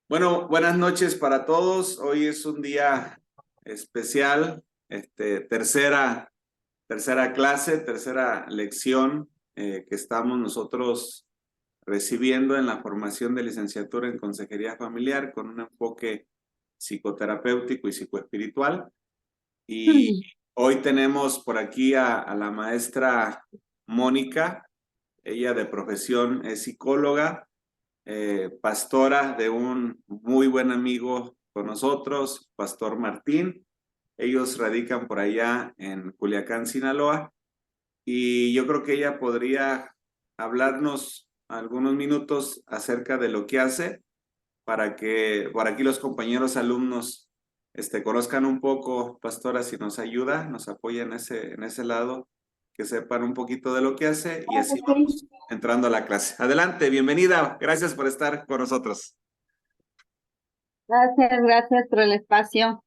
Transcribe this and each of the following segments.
Bueno, buenas noches para todos. Hoy es un día especial, tercera clase, tercera lección que estamos nosotros recibiendo en la formación de licenciatura en consejería familiar con un enfoque psicoterapéutico y psicoespiritual. Y hoy tenemos por aquí a la maestra Mónica. Ella de profesión es psicóloga, pastora de un muy buen amigo con nosotros, Pastor Martín. Ellos radican por allá en Culiacán, Sinaloa, y yo creo que ella podría hablarnos algunos minutos acerca de lo que hace para que por aquí los compañeros alumnos conozcan un poco. Pastora, si nos ayuda, nos apoya en ese lado, que sepan un poquito de lo que hace y así Ok. vamos entrando a la clase. Adelante, bienvenida. Gracias por estar con nosotros. Gracias por el espacio.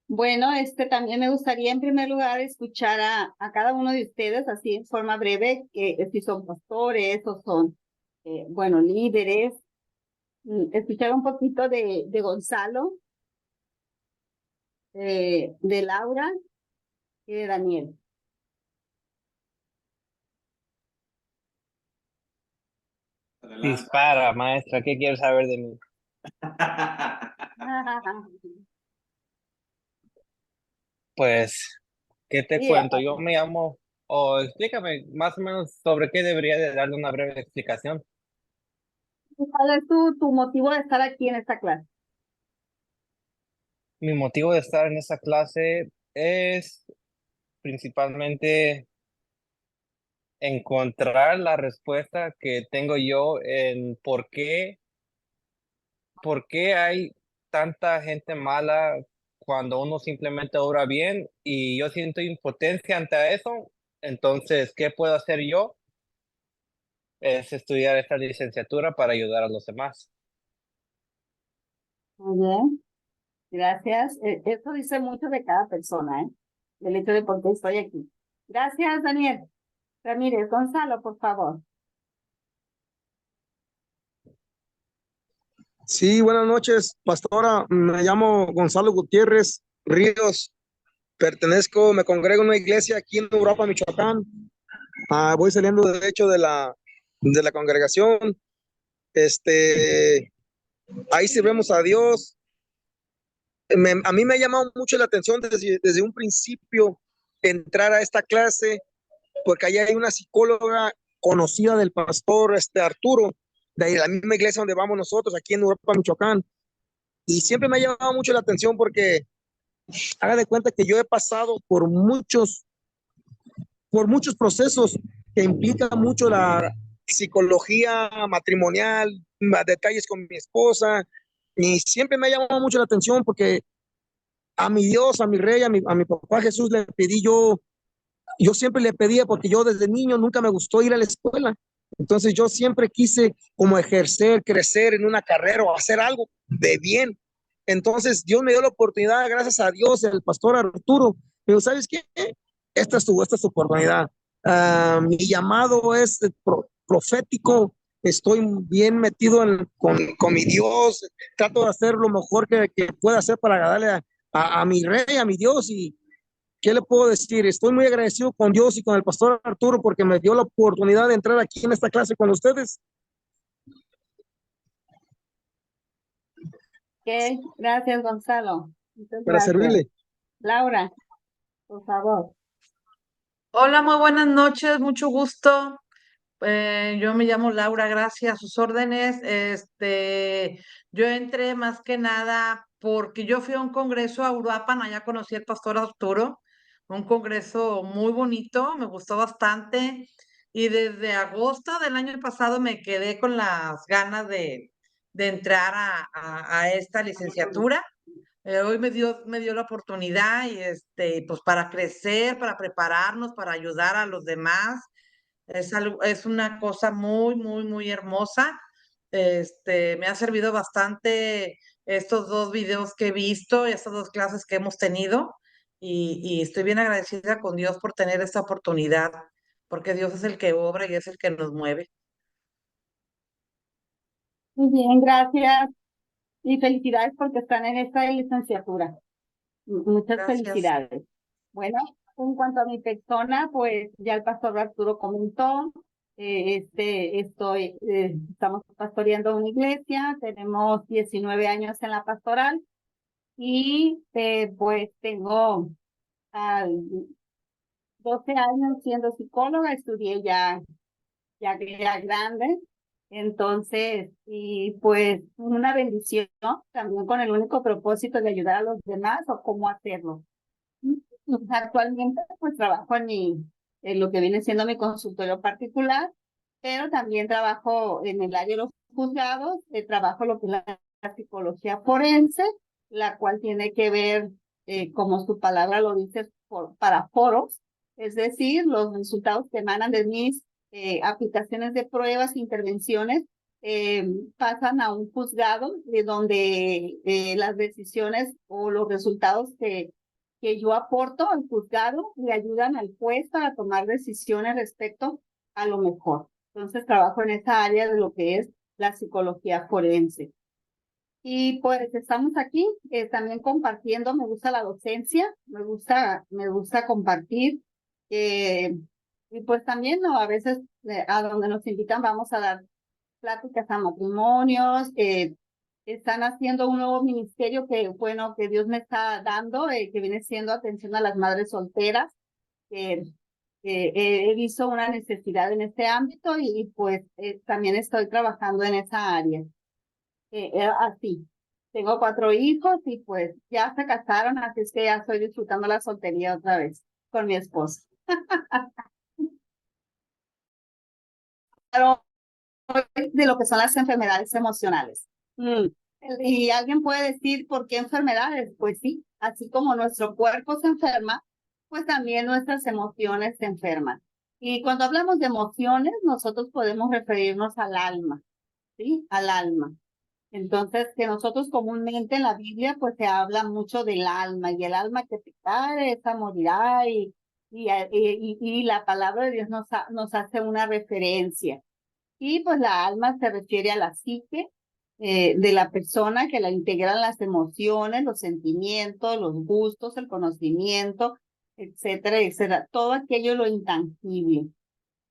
Bueno, también me gustaría en primer lugar escuchar a cada uno de ustedes, así en forma breve, que si son pastores o son, bueno, líderes. Escuchar un poquito de Gonzalo, de Laura y de Daniel. Adelante. Dispara, maestra, ¿qué quieres saber de mí? Pues, ¿qué te Sí, cuento? Yo me llamo, o explícame más o menos sobre qué debería de darle una breve explicación. ¿cuál es tu motivo de estar aquí en esta clase? Mi motivo de estar en esta clase es principalmente encontrar la respuesta que tengo yo en por qué hay tanta gente mala cuando uno simplemente obra bien y yo siento impotencia ante eso. Entonces, ¿qué puedo hacer yo? Es estudiar esta licenciatura para ayudar a los demás. Muy bien, gracias. Eso dice mucho de cada persona, ¿eh? Del hecho de por qué estoy aquí. Gracias, Daniel. Ramírez, Gonzalo, por favor. Sí, buenas noches, pastora. Me llamo Gonzalo Gutiérrez Ríos. Me congrego en una iglesia aquí en Europa, Michoacán. Voy saliendo de hecho de la congregación. Ahí sirvemos a Dios. A mí me ha llamado mucho la atención desde un principio entrar a esta clase, porque allá hay una psicóloga conocida del pastor Arturo, de la misma iglesia donde vamos nosotros, aquí en Europa, Michoacán. Y siempre me ha llamado mucho la atención porque haga de cuenta que yo he pasado por muchos procesos que implican mucho la psicología matrimonial, detalles con mi esposa, y siempre me ha llamado mucho la atención porque a mi Dios, a mi rey, a mi papá Jesús le pedí yo siempre le pedía porque yo desde niño nunca me gustó ir a la escuela. Entonces yo siempre quise como ejercer, crecer en una carrera o hacer algo de bien. Entonces Dios me dio la oportunidad, gracias a Dios, el pastor Arturo. Pero ¿sabes qué? Esta es tu oportunidad. Mi llamado es profético. Estoy bien metido con mi Dios. Trato de hacer lo mejor que pueda hacer para agradarle a mi rey, a mi Dios. Y ¿qué le puedo decir? Estoy muy agradecido con Dios y con el pastor Arturo porque me dio la oportunidad de entrar aquí en esta clase con ustedes. Ok, gracias, Gonzalo. Muchas Para gracias. servirle. Laura, por favor. Hola, muy buenas noches, mucho gusto. Yo me llamo Laura, gracias a sus órdenes. Yo entré más que nada porque yo fui a un congreso a Uruapan, allá conocí al pastor Arturo, un congreso muy bonito, me gustó bastante y desde agosto del año pasado me quedé con las ganas de entrar a esta licenciatura. Hoy me dio la oportunidad y pues para crecer, para prepararnos, para ayudar a los demás. Es una cosa muy, muy, muy hermosa. Me ha servido bastante estos dos videos que he visto y estas dos clases que hemos tenido y estoy bien agradecida con Dios por tener esta oportunidad, porque Dios es el que obra y es el que nos mueve. Muy bien, gracias. Y felicidades porque están en esta licenciatura. Muchas Gracias. felicidades. Bueno, en cuanto a mi persona, pues ya el pastor Arturo comentó, estamos pastoreando una iglesia, tenemos 19 años en la pastoral y pues tengo 12 años siendo psicóloga, estudié ya grande. Entonces, y pues una bendición, ¿no? También con el único propósito de ayudar a los demás o cómo hacerlo. Actualmente, pues trabajo en lo que viene siendo mi consultorio particular, pero también trabajo en el área de los juzgados, trabajo lo que es la psicología forense, la cual tiene que ver, como su palabra lo dice, para foros, es decir, los resultados que emanan de mis aplicaciones de pruebas, intervenciones, pasan a un juzgado de donde las decisiones o los resultados que yo aporto al juzgado le ayudan al juez para tomar decisiones respecto a lo mejor. Entonces trabajo en esa área de lo que es la psicología forense. Y pues estamos aquí también compartiendo, me gusta la docencia, me gusta compartir. Y pues también, ¿no? A veces a donde nos invitan vamos a dar pláticas a matrimonios, están haciendo un nuevo ministerio que, bueno, que Dios me está dando, que viene siendo atención a las madres solteras. He visto una necesidad en este ámbito y pues también estoy trabajando en esa área. Así, tengo 4 hijos y pues ya se casaron, así es que ya estoy disfrutando la soltería otra vez con mi esposo. Pero de lo que son las enfermedades emocionales. Y alguien puede decir, ¿por qué enfermedades? Pues sí, así como nuestro cuerpo se enferma, pues también nuestras emociones se enferman. Y cuando hablamos de emociones, nosotros podemos referirnos al alma, ¿sí? Al alma. Entonces, que nosotros comúnmente en la Biblia, pues se habla mucho del alma, y el alma que pecare, esa morirá, y la palabra de Dios nos hace una referencia. Y pues la alma se refiere a la psique de la persona, que la integran las emociones, los sentimientos, los gustos, el conocimiento, etcétera, etcétera. Todo aquello lo intangible,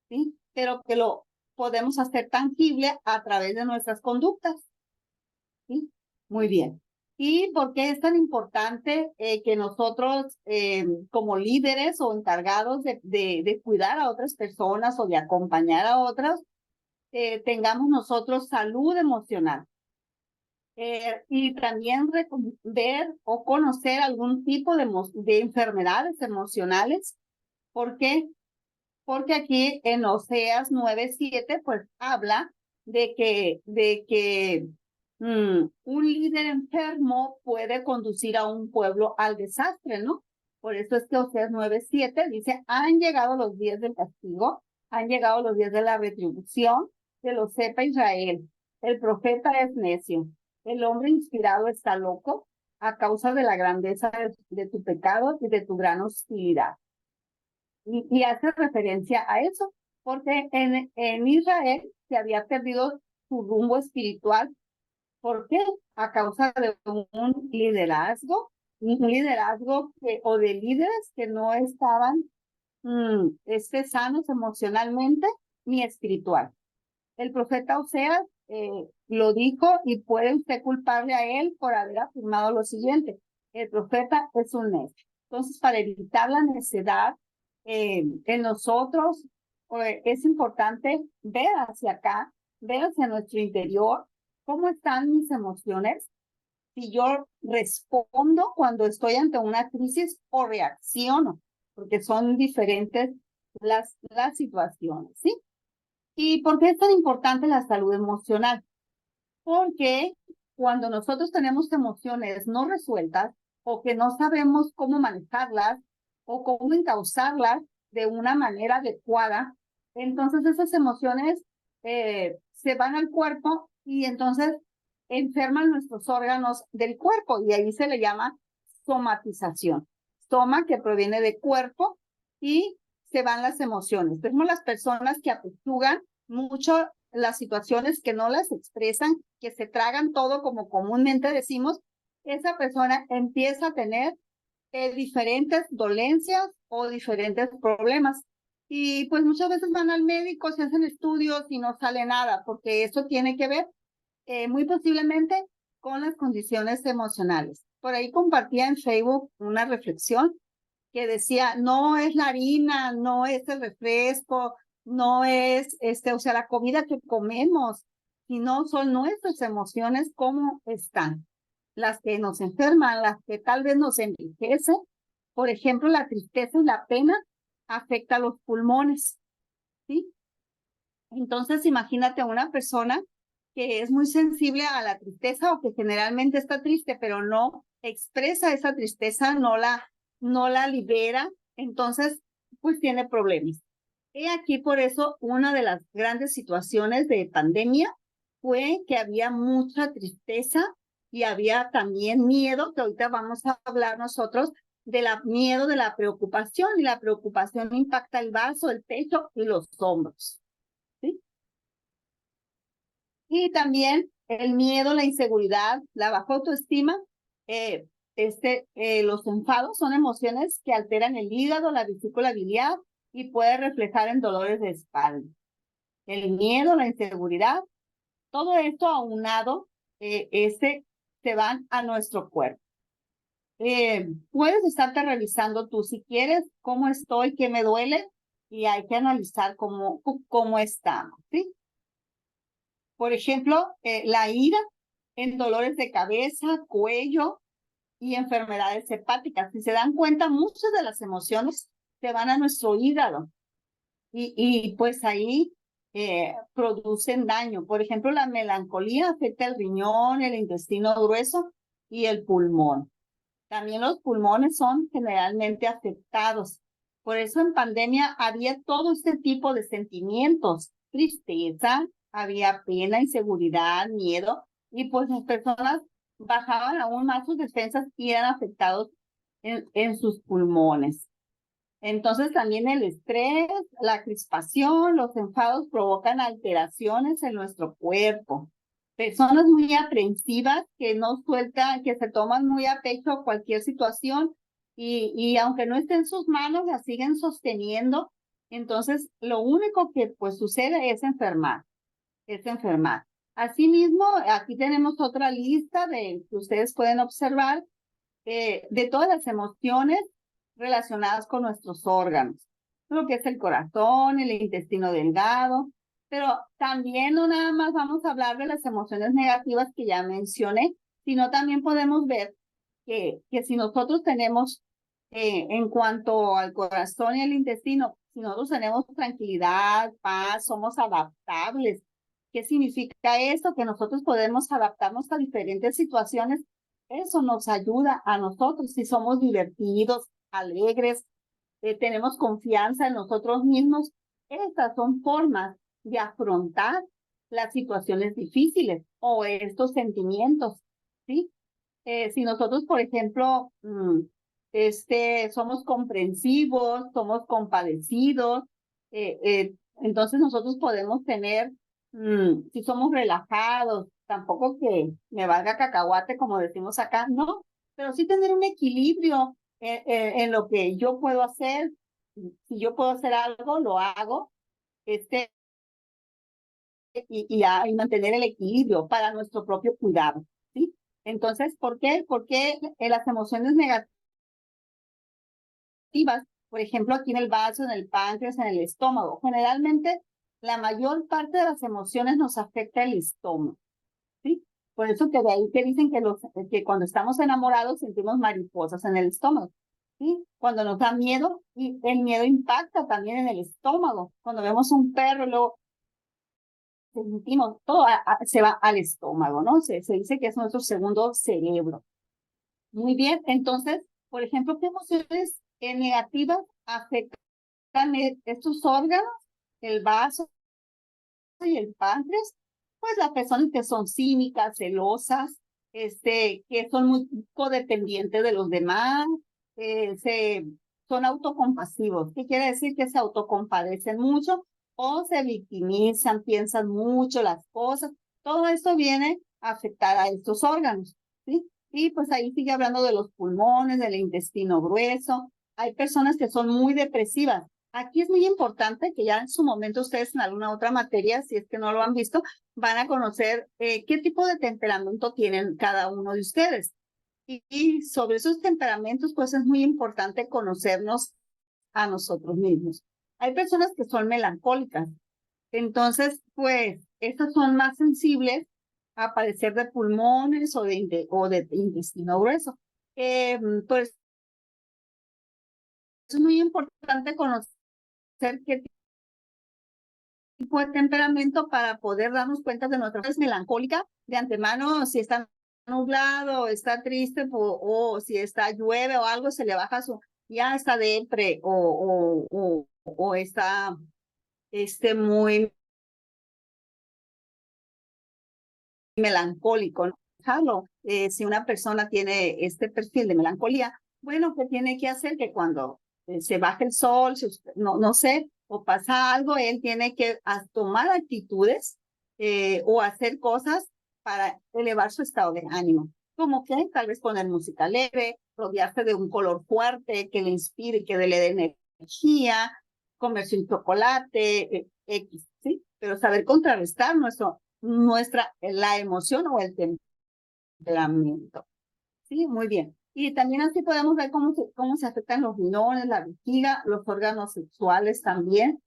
¿sí? Pero que lo podemos hacer tangible a través de nuestras conductas, ¿sí? Muy bien. ¿Y por qué es tan importante que nosotros como líderes o encargados de cuidar a otras personas o de acompañar a otras, tengamos nosotros salud emocional? Y también ver o conocer algún tipo de enfermedades emocionales. ¿Por qué? Porque aquí en Oseas 9:7 pues habla de que un líder enfermo puede conducir a un pueblo al desastre, ¿no? Por eso es que Oseas 9:7 dice, han llegado los días del castigo, han llegado los días de la retribución, que lo sepa Israel. El profeta es necio, el hombre inspirado está loco a causa de la grandeza de tu pecado y de tu gran hostilidad. Y hace referencia a eso, porque en Israel se había perdido su rumbo espiritual. ¿Por qué? A causa de un liderazgo o de líderes que no estaban sanos emocionalmente ni espiritual. El profeta Oseas lo dijo, y puede usted culparle a él por haber afirmado lo siguiente: el profeta es un necio. Entonces, para evitar la necedad en nosotros, es importante ver hacia acá, ver hacia nuestro interior, cómo están mis emociones, si yo respondo cuando estoy ante una crisis o reacciono, porque son diferentes las situaciones, ¿sí? ¿Y por qué es tan importante la salud emocional? Porque cuando nosotros tenemos emociones no resueltas o que no sabemos cómo manejarlas o cómo encauzarlas de una manera adecuada, entonces esas emociones se van al cuerpo y entonces enferman nuestros órganos del cuerpo, y ahí se le llama somatización. Soma, que proviene de cuerpo, y se van las emociones. Vemos las personas que apechugan mucho las situaciones que no las expresan, que se tragan todo como comúnmente decimos, esa persona empieza a tener diferentes dolencias o diferentes problemas. Y pues muchas veces van al médico, se hacen estudios y no sale nada, porque eso tiene que ver muy posiblemente con las condiciones emocionales. Por ahí compartía en Facebook una reflexión que decía, no es la harina, no es el refresco, no es o sea, la comida que comemos, sino son nuestras emociones cómo están, las que nos enferman, las que tal vez nos enriquecen. Por ejemplo, la tristeza y la pena afecta a los pulmones, ¿sí? Entonces, imagínate a una persona que es muy sensible a la tristeza o que generalmente está triste, pero no expresa esa tristeza, no la libera, entonces, pues tiene problemas. Y aquí por eso una de las grandes situaciones de pandemia fue que había mucha tristeza y había también miedo, que ahorita vamos a hablar nosotros del miedo de la preocupación, y la preocupación impacta el vaso, el pecho y los hombros, ¿sí? Y también el miedo, la inseguridad, la baja autoestima, los enfados son emociones que alteran el hígado, la vesícula biliar y puede reflejar en dolores de espalda. El miedo, la inseguridad, todo esto aunado, se van a nuestro cuerpo. Puedes estarte revisando tú si quieres cómo estoy, qué me duele, y hay que analizar cómo estamos, ¿sí? Por ejemplo, la ira en dolores de cabeza, cuello y enfermedades hepáticas. Si se dan cuenta, muchas de las emociones se van a nuestro hígado y pues ahí producen daño. Por ejemplo, la melancolía afecta el riñón, el intestino grueso y el pulmón. También los pulmones son generalmente afectados. Por eso en pandemia había todo este tipo de sentimientos, tristeza, había pena, inseguridad, miedo, y pues las personas bajaban aún más sus defensas y eran afectados en sus pulmones. Entonces también el estrés, la crispación, los enfados provocan alteraciones en nuestro cuerpo. Personas muy aprensivas que no sueltan, que se toman muy a pecho cualquier situación y aunque no esté en sus manos, la siguen sosteniendo. Entonces lo único que pues sucede es enfermar. Asimismo, aquí tenemos otra lista que ustedes pueden observar de todas las emociones relacionadas con nuestros órganos, lo que es el corazón, el intestino delgado, pero también no nada más vamos a hablar de las emociones negativas que ya mencioné, sino también podemos ver que si nosotros tenemos, en cuanto al corazón y el intestino, si nosotros tenemos tranquilidad, paz, somos adaptables. ¿Qué significa esto? Que nosotros podemos adaptarnos a diferentes situaciones. Eso nos ayuda a nosotros si somos divertidos, alegres, tenemos confianza en nosotros mismos. Estas son formas de afrontar las situaciones difíciles o estos sentimientos, ¿sí? Si nosotros, por ejemplo, somos comprensivos, somos compadecidos, entonces nosotros podemos tener, si somos relajados, tampoco que me valga cacahuate, como decimos acá, no, pero sí tener un equilibrio en lo que yo puedo hacer. Si yo puedo hacer algo, lo hago, y mantener el equilibrio para nuestro propio cuidado, ¿sí? Entonces, ¿por qué? Porque las emociones negativas, por ejemplo, aquí en el vaso, en el páncreas, en el estómago, generalmente la mayor parte de las emociones nos afecta el estómago, ¿sí? Por eso que de ahí que dicen que cuando estamos enamorados sentimos mariposas en el estómago, ¿sí? Cuando nos da miedo, y el miedo impacta también en el estómago. Cuando vemos un perro, luego sentimos, todo se va al estómago, ¿no? Se dice que es nuestro segundo cerebro. Muy bien, entonces, por ejemplo, ¿qué emociones negativas afectan estos órganos, el vaso y el páncreas? Pues las personas que son cínicas, celosas, que son muy codependientes de los demás, son autocompasivos. ¿Qué quiere decir? Que se autocompadecen mucho o se victimizan, piensan mucho las cosas. Todo esto viene a afectar a estos órganos, ¿sí? Y pues ahí sigue hablando de los pulmones, del intestino grueso. Hay personas que son muy depresivas. Aquí es muy importante que ya en su momento ustedes en alguna otra materia, si es que no lo han visto, van a conocer qué tipo de temperamento tienen cada uno de ustedes. Y sobre esos temperamentos, pues es muy importante conocernos a nosotros mismos. Hay personas que son melancólicas, entonces, pues, estas son más sensibles a padecer de pulmones o de intestino grueso. Pues es muy importante conocer qué tipo de temperamento para poder darnos cuenta de nuestra es melancólica de antemano, si está nublado, está triste o si está llueve o algo, se le baja ya está depre o está muy melancólico, ¿no? Si una persona tiene este perfil de melancolía, bueno, ¿qué tiene que hacer? Que cuando se baje el sol, no sé, o pasa algo, él tiene que tomar actitudes o hacer cosas para elevar su estado de ánimo. Como que tal vez poner música alegre, rodearse de un color fuerte que le inspire, que le dé energía, comerse un chocolate, X, ¿sí? Pero saber contrarrestar la emoción o el temperamento. Sí, muy bien. Y también así podemos ver cómo se afectan los riñones, la vejiga, los órganos sexuales también,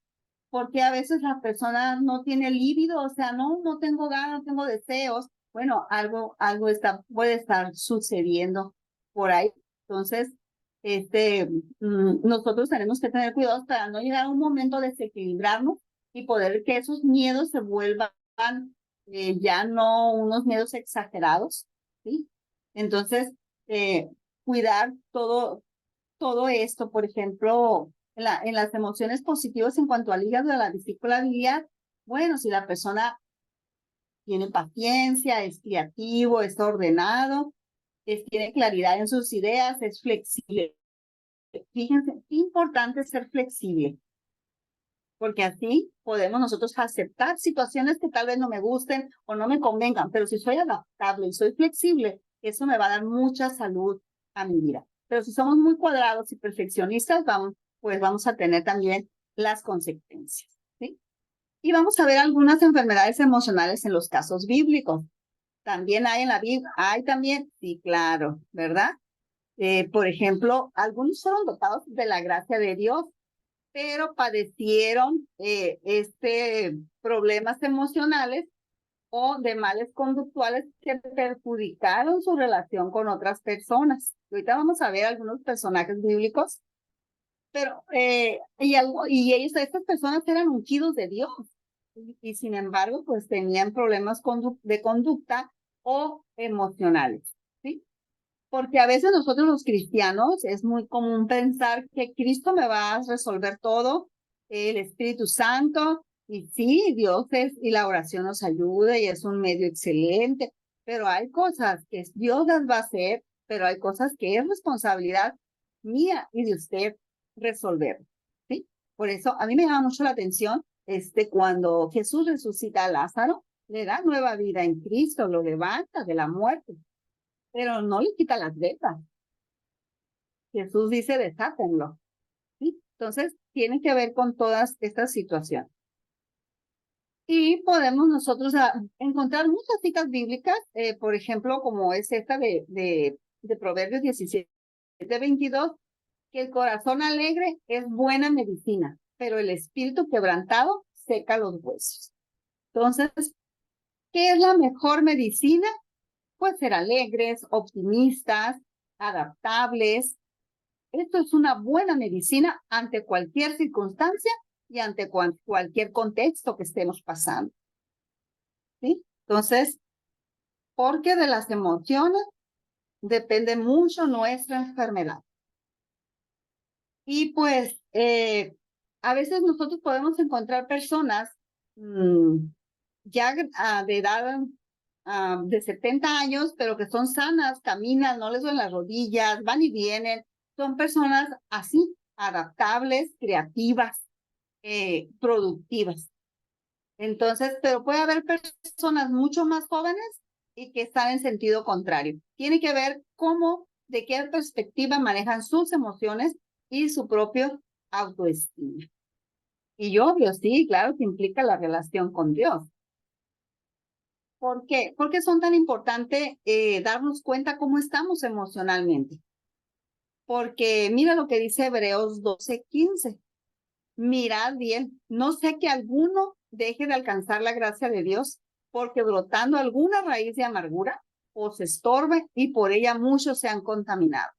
porque a veces la persona no tiene líbido, o sea, no tengo ganas, no tengo deseos. Bueno, algo puede estar sucediendo por ahí. Entonces, nosotros tenemos que tener cuidado para no llegar a un momento de desequilibrarnos y poder que esos miedos se vuelvan ya no unos miedos exagerados, ¿sí? Entonces, cuidar todo esto, por ejemplo, en las emociones positivas en cuanto al hígado, a la vesícula biliar, bueno, si la persona tiene paciencia, es creativo, es ordenado, tiene claridad en sus ideas, es flexible. Fíjense, qué importante es ser flexible, porque así podemos nosotros aceptar situaciones que tal vez no me gusten o no me convengan, pero si soy adaptable y soy flexible, eso me va a dar mucha salud a mi vida. Pero si somos muy cuadrados y perfeccionistas, pues vamos a tener también las consecuencias, ¿sí? Y vamos a ver algunas enfermedades emocionales en los casos bíblicos. También hay en la Biblia, hay también, sí, claro, ¿verdad? Por ejemplo, algunos fueron dotados de la gracia de Dios, pero padecieron problemas emocionales o de males conductuales que perjudicaron su relación con otras personas. Ahorita vamos a ver algunos personajes bíblicos, pero estas personas eran ungidos de Dios y sin embargo pues tenían problemas de conducta o emocionales, ¿sí? Porque a veces nosotros los cristianos es muy común pensar que Cristo me va a resolver todo, el Espíritu Santo, y sí, y la oración nos ayuda y es un medio excelente, pero hay cosas que Dios las va a hacer, pero hay cosas que es responsabilidad mía y de usted resolver, ¿sí? Por eso a mí me llama mucho la atención cuando Jesús resucita a Lázaro, le da nueva vida en Cristo, lo levanta de la muerte, pero no le quita las deudas. Jesús dice, desátenlo, ¿sí? Entonces, tiene que ver con todas estas situaciones. Y podemos nosotros encontrar muchas citas bíblicas, por ejemplo, como es esta de Proverbios 17:22, que el corazón alegre es buena medicina, pero el espíritu quebrantado seca los huesos. Entonces, ¿qué es la mejor medicina? Pues ser alegres, optimistas, adaptables. Esto es una buena medicina ante cualquier circunstancia y ante cualquier contexto que estemos pasando, ¿sí? Entonces, porque de las emociones depende mucho nuestra enfermedad. Y pues, a veces nosotros podemos encontrar personas ya de edad de 70 años, pero que son sanas, caminan, no les duelen las rodillas, van y vienen. Son personas así, adaptables, creativas, productivas. Entonces, pero puede haber personas mucho más jóvenes y que están en sentido contrario. Tiene que ver cómo, de qué perspectiva manejan sus emociones y su propio autoestima. Y obvio, sí, claro que implica la relación con Dios. ¿Por qué? Porque son tan importantes darnos cuenta cómo estamos emocionalmente. Porque mira lo que dice Hebreos 12:15. Mirad bien, no sé que alguno deje de alcanzar la gracia de Dios, porque brotando alguna raíz de amargura os estorbe y por ella muchos sean contaminados.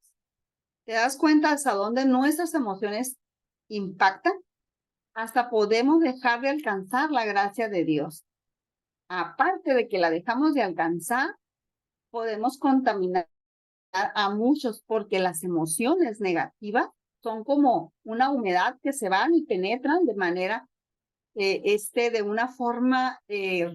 ¿Te das cuenta hasta dónde nuestras emociones impactan? Hasta podemos dejar de alcanzar la gracia de Dios. Aparte de que la dejamos de alcanzar, podemos contaminar a muchos porque las emociones negativas son como una humedad que se van y penetran de manera, de una forma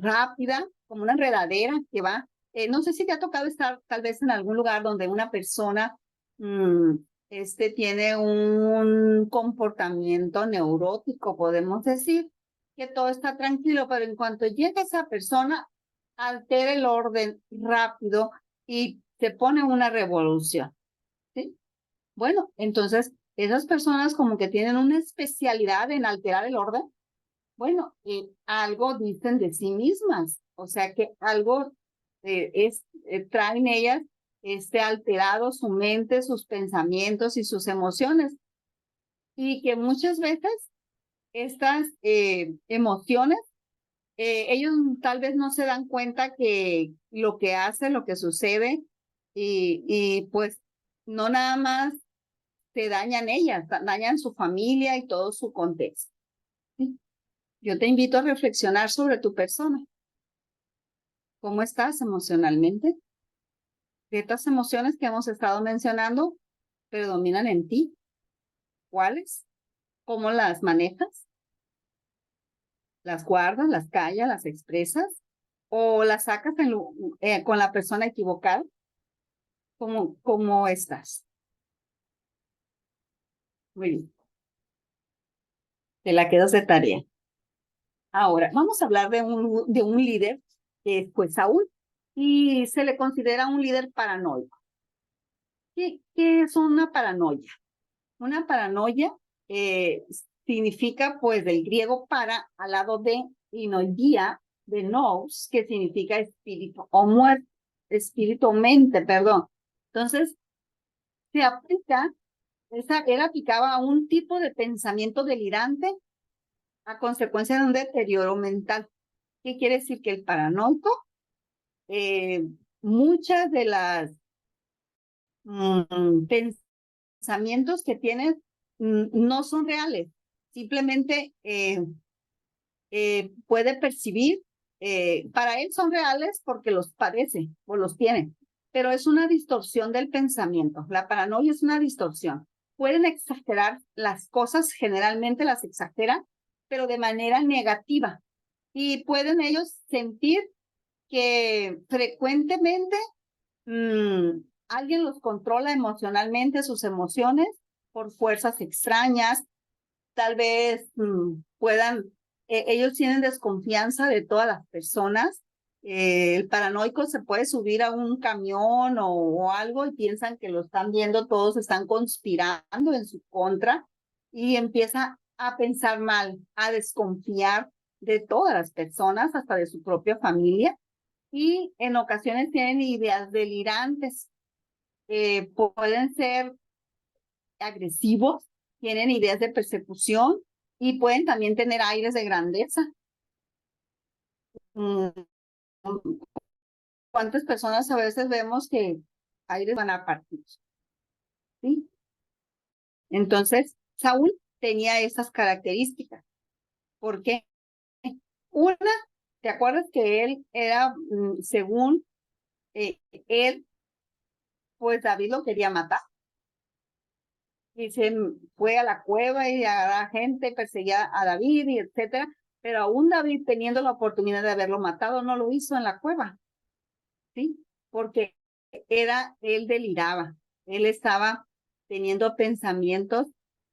rápida, como una enredadera que va. No sé si te ha tocado estar tal vez en algún lugar donde una persona tiene un comportamiento neurótico, podemos decir, que todo está tranquilo, pero en cuanto llega esa persona, altera el orden rápido y se pone una revolución, ¿sí? Bueno, entonces esas personas como que tienen una especialidad en alterar el orden. Bueno, algo dicen de sí mismas, o sea que algo traen ellas alterado su mente, sus pensamientos y sus emociones. Y que muchas veces estas emociones, ellos tal vez no se dan cuenta que lo que hace, lo que sucede, y pues no nada más se dañan ellas, dañan su familia y todo su contexto. ¿Sí? Yo te invito a reflexionar sobre tu persona. ¿Cómo estás emocionalmente? ¿Estas emociones que hemos estado mencionando predominan en ti? ¿Cuáles? ¿Cómo las manejas? ¿Las guardas, las callas, las expresas? ¿O las sacas con la persona equivocada? ¿Cómo estás? Muy bien. Te la quedas de tarea. Ahora, vamos a hablar de un líder que fue Saúl y se le considera un líder paranoico. ¿Qué es una paranoia? Una paranoia significa, pues, del griego para, al lado de, y noia, de nous, que significa espíritu o muerte, espíritu o mente, perdón. Entonces, se aplica, aplicaba a un tipo de pensamiento delirante a consecuencia de un deterioro mental. ¿Qué quiere decir? Que el paranoico, muchas de las pensamientos que tienes no son reales, simplemente puede percibir, para él son reales porque los padece o los tiene, pero es una distorsión del pensamiento. La paranoia es una distorsión. Pueden exagerar las cosas, generalmente las exageran, pero de manera negativa. Y pueden ellos sentir que frecuentemente alguien los controla emocionalmente, sus emociones, por fuerzas extrañas. Tal vez puedan, ellos tienen desconfianza de todas las personas. El paranoico se puede subir a un camión o algo y piensan que lo están viendo, todos están conspirando en su contra y empieza a pensar mal, a desconfiar de todas las personas, hasta de su propia familia. Y en ocasiones tienen ideas delirantes, pueden ser agresivos, tienen ideas de persecución y pueden también tener aires de grandeza. ¿Cuántas personas a veces vemos que aires van a partir? ¿Sí? Entonces, Saúl tenía esas características. ¿Por qué? Una, ¿te acuerdas que él era, según él, pues David lo quería matar? Y se fue a la cueva y a gente, perseguía a David y etcétera, pero aún David, teniendo la oportunidad de haberlo matado, no lo hizo en la cueva, ¿sí? Porque él deliraba, él estaba teniendo pensamientos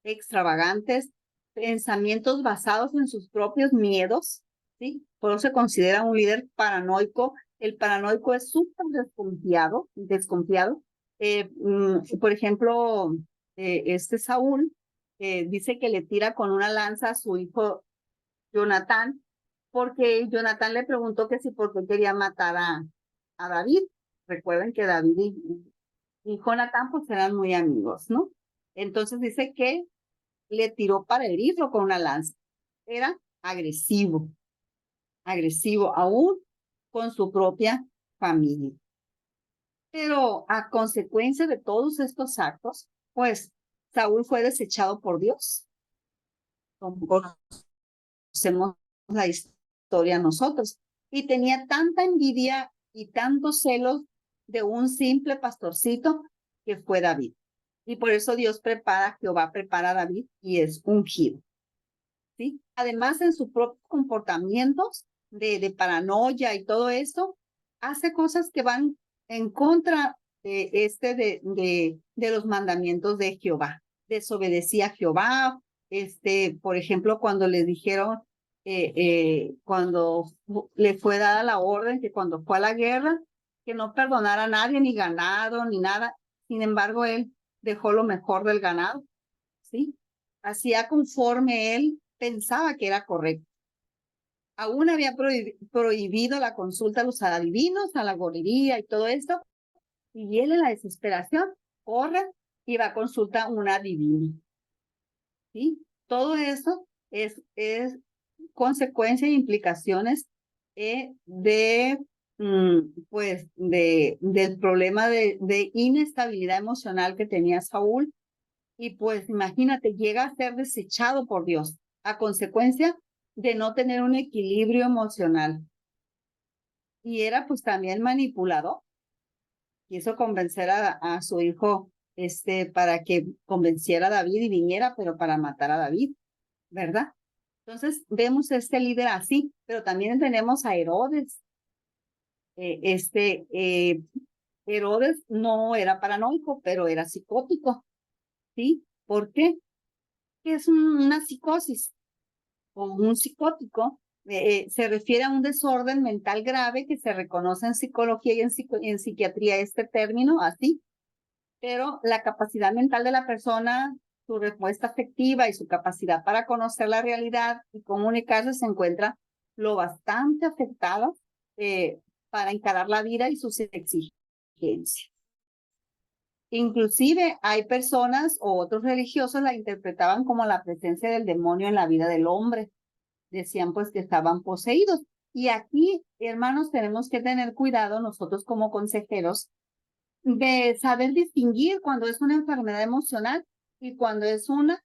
extravagantes pensamientos basados en sus propios miedos, ¿sí? Por eso se considera un líder paranoico. El paranoico es súper desconfiado. Por ejemplo, Saúl dice que le tira con una lanza a su hijo Jonatán, porque Jonatán le preguntó que si por qué quería matar a David. Recuerden que David y Jonatán pues eran muy amigos, ¿no? Entonces dice que le tiró para herirlo con una lanza. Era agresivo aún con su propia familia. Pero a consecuencia de todos estos actos, pues Saúl fue desechado por Dios. Conocemos la historia nosotros. Y tenía tanta envidia y tantos celos de un simple pastorcito que fue David. Y por eso Jehová prepara a David y es ungido. ¿Sí? Además, en sus propios comportamientos de paranoia y todo esto, hace cosas que van en contra de los mandamientos de Jehová. Desobedecía a Jehová. Por ejemplo, cuando le dijeron, cuando le fue dada la orden que cuando fue a la guerra, que no perdonara a nadie, ni ganado, ni nada. Sin embargo, él dejó lo mejor del ganado, ¿sí? Hacía conforme él pensaba que era correcto. Aún había prohibido la consulta a los adivinos, a la golería y todo esto, y él en la desesperación corre y va a consultar a un adivino. ¿Sí? Todo eso es consecuencia e implicaciones del problema de inestabilidad emocional que tenía Saúl. Y pues imagínate, llega a ser desechado por Dios a consecuencia de no tener un equilibrio emocional. Y era pues también manipulador. Quiso convencer a su hijo para que convenciera a David y viniera, pero para matar a David, ¿verdad? Entonces vemos este líder así, pero también tenemos a Herodes. Herodes no era paranoico, pero era psicótico. ¿Sí? ¿Por qué? Es una psicosis o un psicótico. Se refiere a un desorden mental grave que se reconoce en psicología y en psiquiatría este término así, pero la capacidad mental de la persona, su respuesta afectiva y su capacidad para conocer la realidad y comunicarse se encuentra lo bastante afectada para encarar la vida y sus exigencias. Inclusive hay personas o otros religiosos la interpretaban como la presencia del demonio en la vida del hombre. Decían pues que estaban poseídos. Y aquí, hermanos, tenemos que tener cuidado nosotros como consejeros de saber distinguir cuando es una enfermedad emocional y cuando es un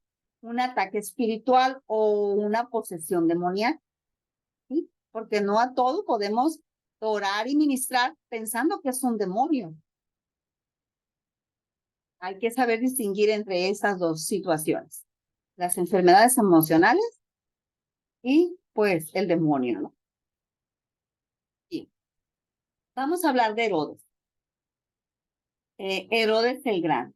ataque espiritual o una posesión demoníaca. ¿Sí? Porque no a todo podemos orar y ministrar pensando que es un demonio. Hay que saber distinguir entre esas dos situaciones, las enfermedades emocionales y pues el demonio, ¿no? Bien. Vamos a hablar de Herodes. Herodes el Grande.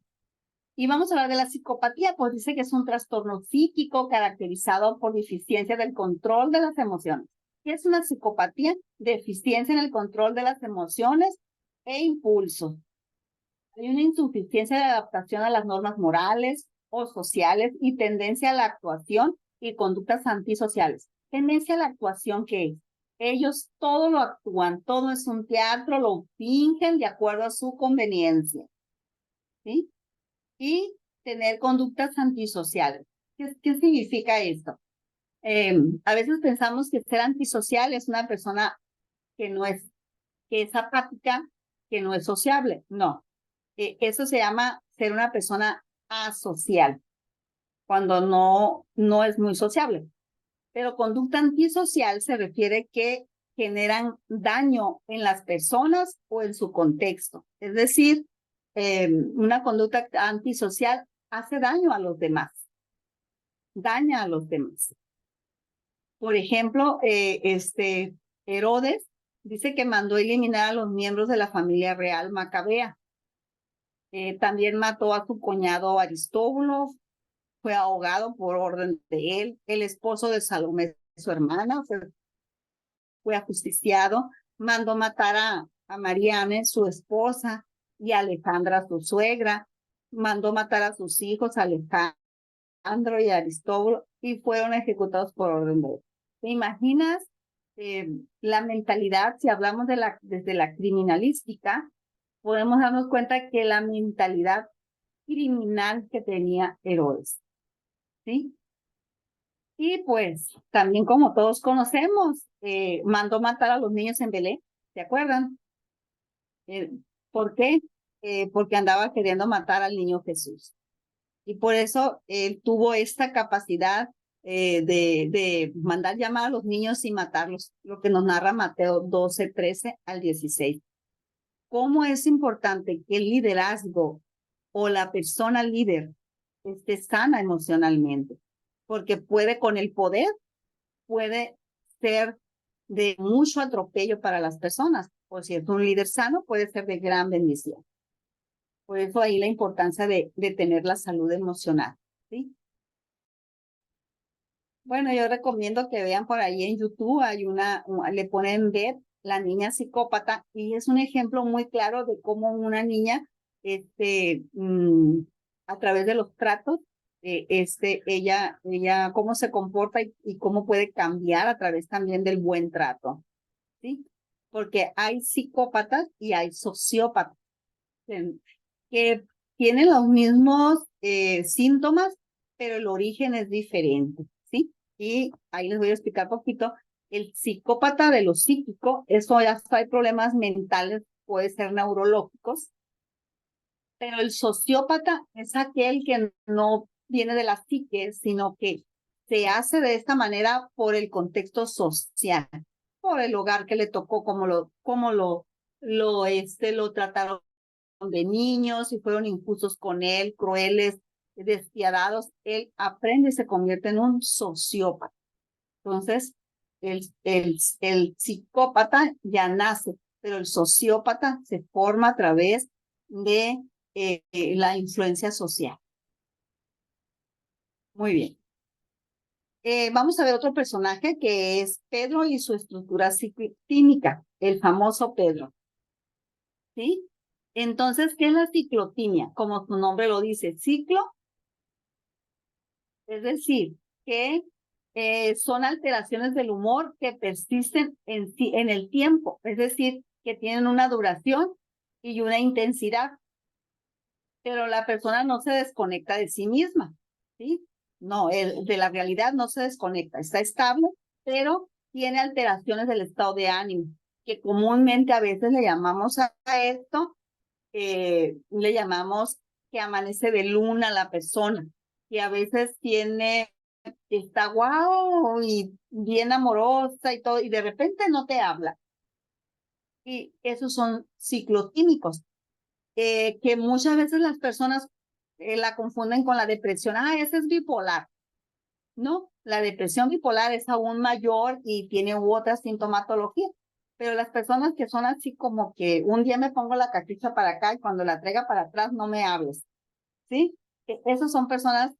Y vamos a hablar de la psicopatía, pues dice que es un trastorno psíquico caracterizado por deficiencia del control de las emociones. ¿Qué es una psicopatía? Deficiencia en el control de las emociones e impulsos. Hay una insuficiencia de adaptación a las normas morales o sociales y tendencia a la actuación y conductas antisociales. Tendencia a la actuación, ¿qué es? Ellos todo lo actúan, todo es un teatro, lo fingen de acuerdo a su conveniencia. ¿Sí? Y tener conductas antisociales. ¿Qué significa esto? A veces pensamos que ser antisocial es una persona que es apática, que no es sociable. No, eso se llama ser una persona asocial, cuando no es muy sociable. Pero conducta antisocial se refiere que generan daño en las personas o en su contexto. Es decir, una conducta antisocial hace daño a los demás, daña a los demás. Por ejemplo, Herodes dice que mandó eliminar a los miembros de la familia real macabea. También mató a su cuñado Aristóbulo, fue ahogado por orden de él. El esposo de Salomé, su hermana, fue ajusticiado, mandó matar a Mariane, su esposa, y a Alejandra, su suegra, mandó matar a sus hijos, Alejandro y Aristóbulo, y fueron ejecutados por orden de él. ¿Te imaginas la mentalidad? Si hablamos desde la criminalística, podemos darnos cuenta que la mentalidad criminal que tenía Herodes, ¿sí? Y pues, también como todos conocemos, mandó matar a los niños en Belén, ¿se acuerdan? ¿Por qué? Porque andaba queriendo matar al niño Jesús. Y por eso él tuvo esta capacidad de mandar llamar a los niños y matarlos, lo que nos narra Mateo 12, 13 al 16. ¿Cómo es importante que el liderazgo o la persona líder esté sana emocionalmente? Porque puede, con el poder, puede ser de mucho atropello para las personas. Por cierto, un líder sano puede ser de gran bendición. Por eso ahí la importancia de tener la salud emocional, ¿sí? Bueno, yo recomiendo que vean por ahí en YouTube, hay le ponen Beth, la niña psicópata, y es un ejemplo muy claro de cómo una niña, a través de los tratos, ella cómo se comporta y cómo puede cambiar a través también del buen trato, ¿sí? Porque hay psicópatas y hay sociópatas que tienen los mismos síntomas, pero el origen es diferente, ¿sí? Y ahí les voy a explicar poquito. El psicópata de lo psíquico, eso ya hay problemas mentales, puede ser neurológicos, pero el sociópata es aquel que no viene de la psique, sino que se hace de esta manera por el contexto social, por el hogar que le tocó, cómo lo trataron de niños, y fueron injustos con él, crueles, despiadados. Él aprende y se convierte en un sociópata. Entonces, el psicópata ya nace, pero el sociópata se forma a través de la influencia social. Muy bien. Vamos a ver otro personaje que es Pedro y su estructura ciclotímica, el famoso Pedro. ¿Sí? Entonces, ¿qué es la ciclotimia? Como su nombre lo dice, ciclo, es decir, que son alteraciones del humor que persisten en el tiempo, es decir, que tienen una duración y una intensidad, pero la persona no se desconecta de sí misma, ¿sí? No, de la realidad no se desconecta, está estable, pero tiene alteraciones del estado de ánimo, que comúnmente a veces le llamamos a esto, le llamamos que amanece de luna la persona, que a veces está guau y bien amorosa y todo, y de repente no te habla. Y esos son ciclotímicos, que muchas veces las personas la confunden con la depresión. Ese es bipolar. No, la depresión bipolar es aún mayor y tiene otra sintomatología. Pero las personas que son así como que un día me pongo la cachucha para acá y cuando la traiga para atrás no me hables, ¿sí? Esas son personas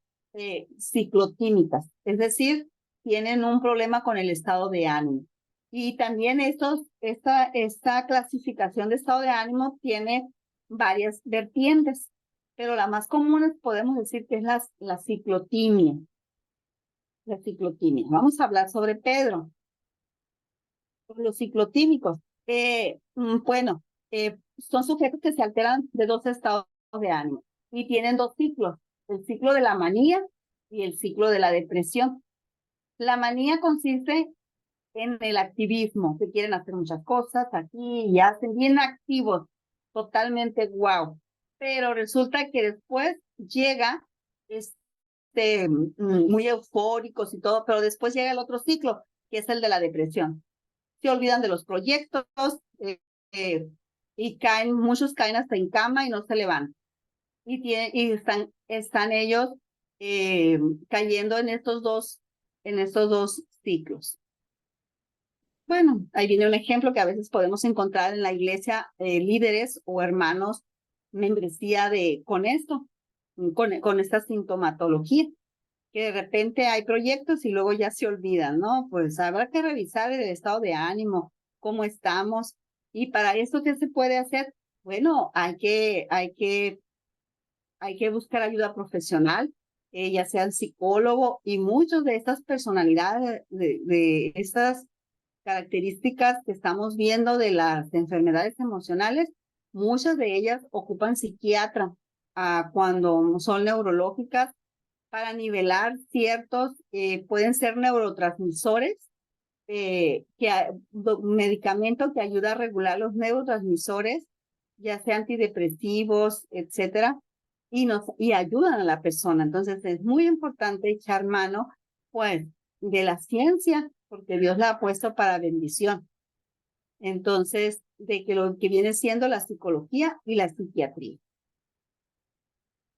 ciclotímicas, es decir, tienen un problema con el estado de ánimo. Y también esta clasificación de estado de ánimo tiene varias vertientes, pero la más común podemos decir que es la ciclotimia. La ciclotimia. Vamos a hablar sobre Pedro. Los ciclotímicos. Bueno, son sujetos que se alteran de dos estados de ánimo y tienen dos ciclos, el ciclo de la manía y el ciclo de la depresión. La manía consiste en el activismo, que quieren hacer muchas cosas aquí y hacen bien activos, totalmente guau. Pero resulta que después llega muy eufóricos y todo, pero después llega el otro ciclo, que es el de la depresión. Se olvidan de los proyectos y muchos caen hasta en cama y no se levantan. Y están ellos cayendo en estos dos ciclos. Bueno, ahí viene un ejemplo que a veces podemos encontrar en la iglesia, líderes o hermanos, membresía con esta sintomatología. que de repente hay proyectos y luego ya se olvidan, ¿no? Pues habrá que revisar el estado de ánimo, cómo estamos. Y para eso, ¿qué se puede hacer? Bueno, hay que buscar ayuda profesional, ya sea el psicólogo, y muchas de estas personalidades, de estas características que estamos viendo de las enfermedades emocionales, muchas de ellas ocupan psiquiatra cuando son neurológicas para nivelar ciertos, pueden ser neurotransmisores, medicamento que ayuda a regular los neurotransmisores, ya sea antidepresivos, etcétera, y ayudan a la persona. Entonces es muy importante echar mano, pues, de la ciencia, porque Dios la ha puesto para bendición. Entonces, de que lo que viene siendo la psicología y la psiquiatría.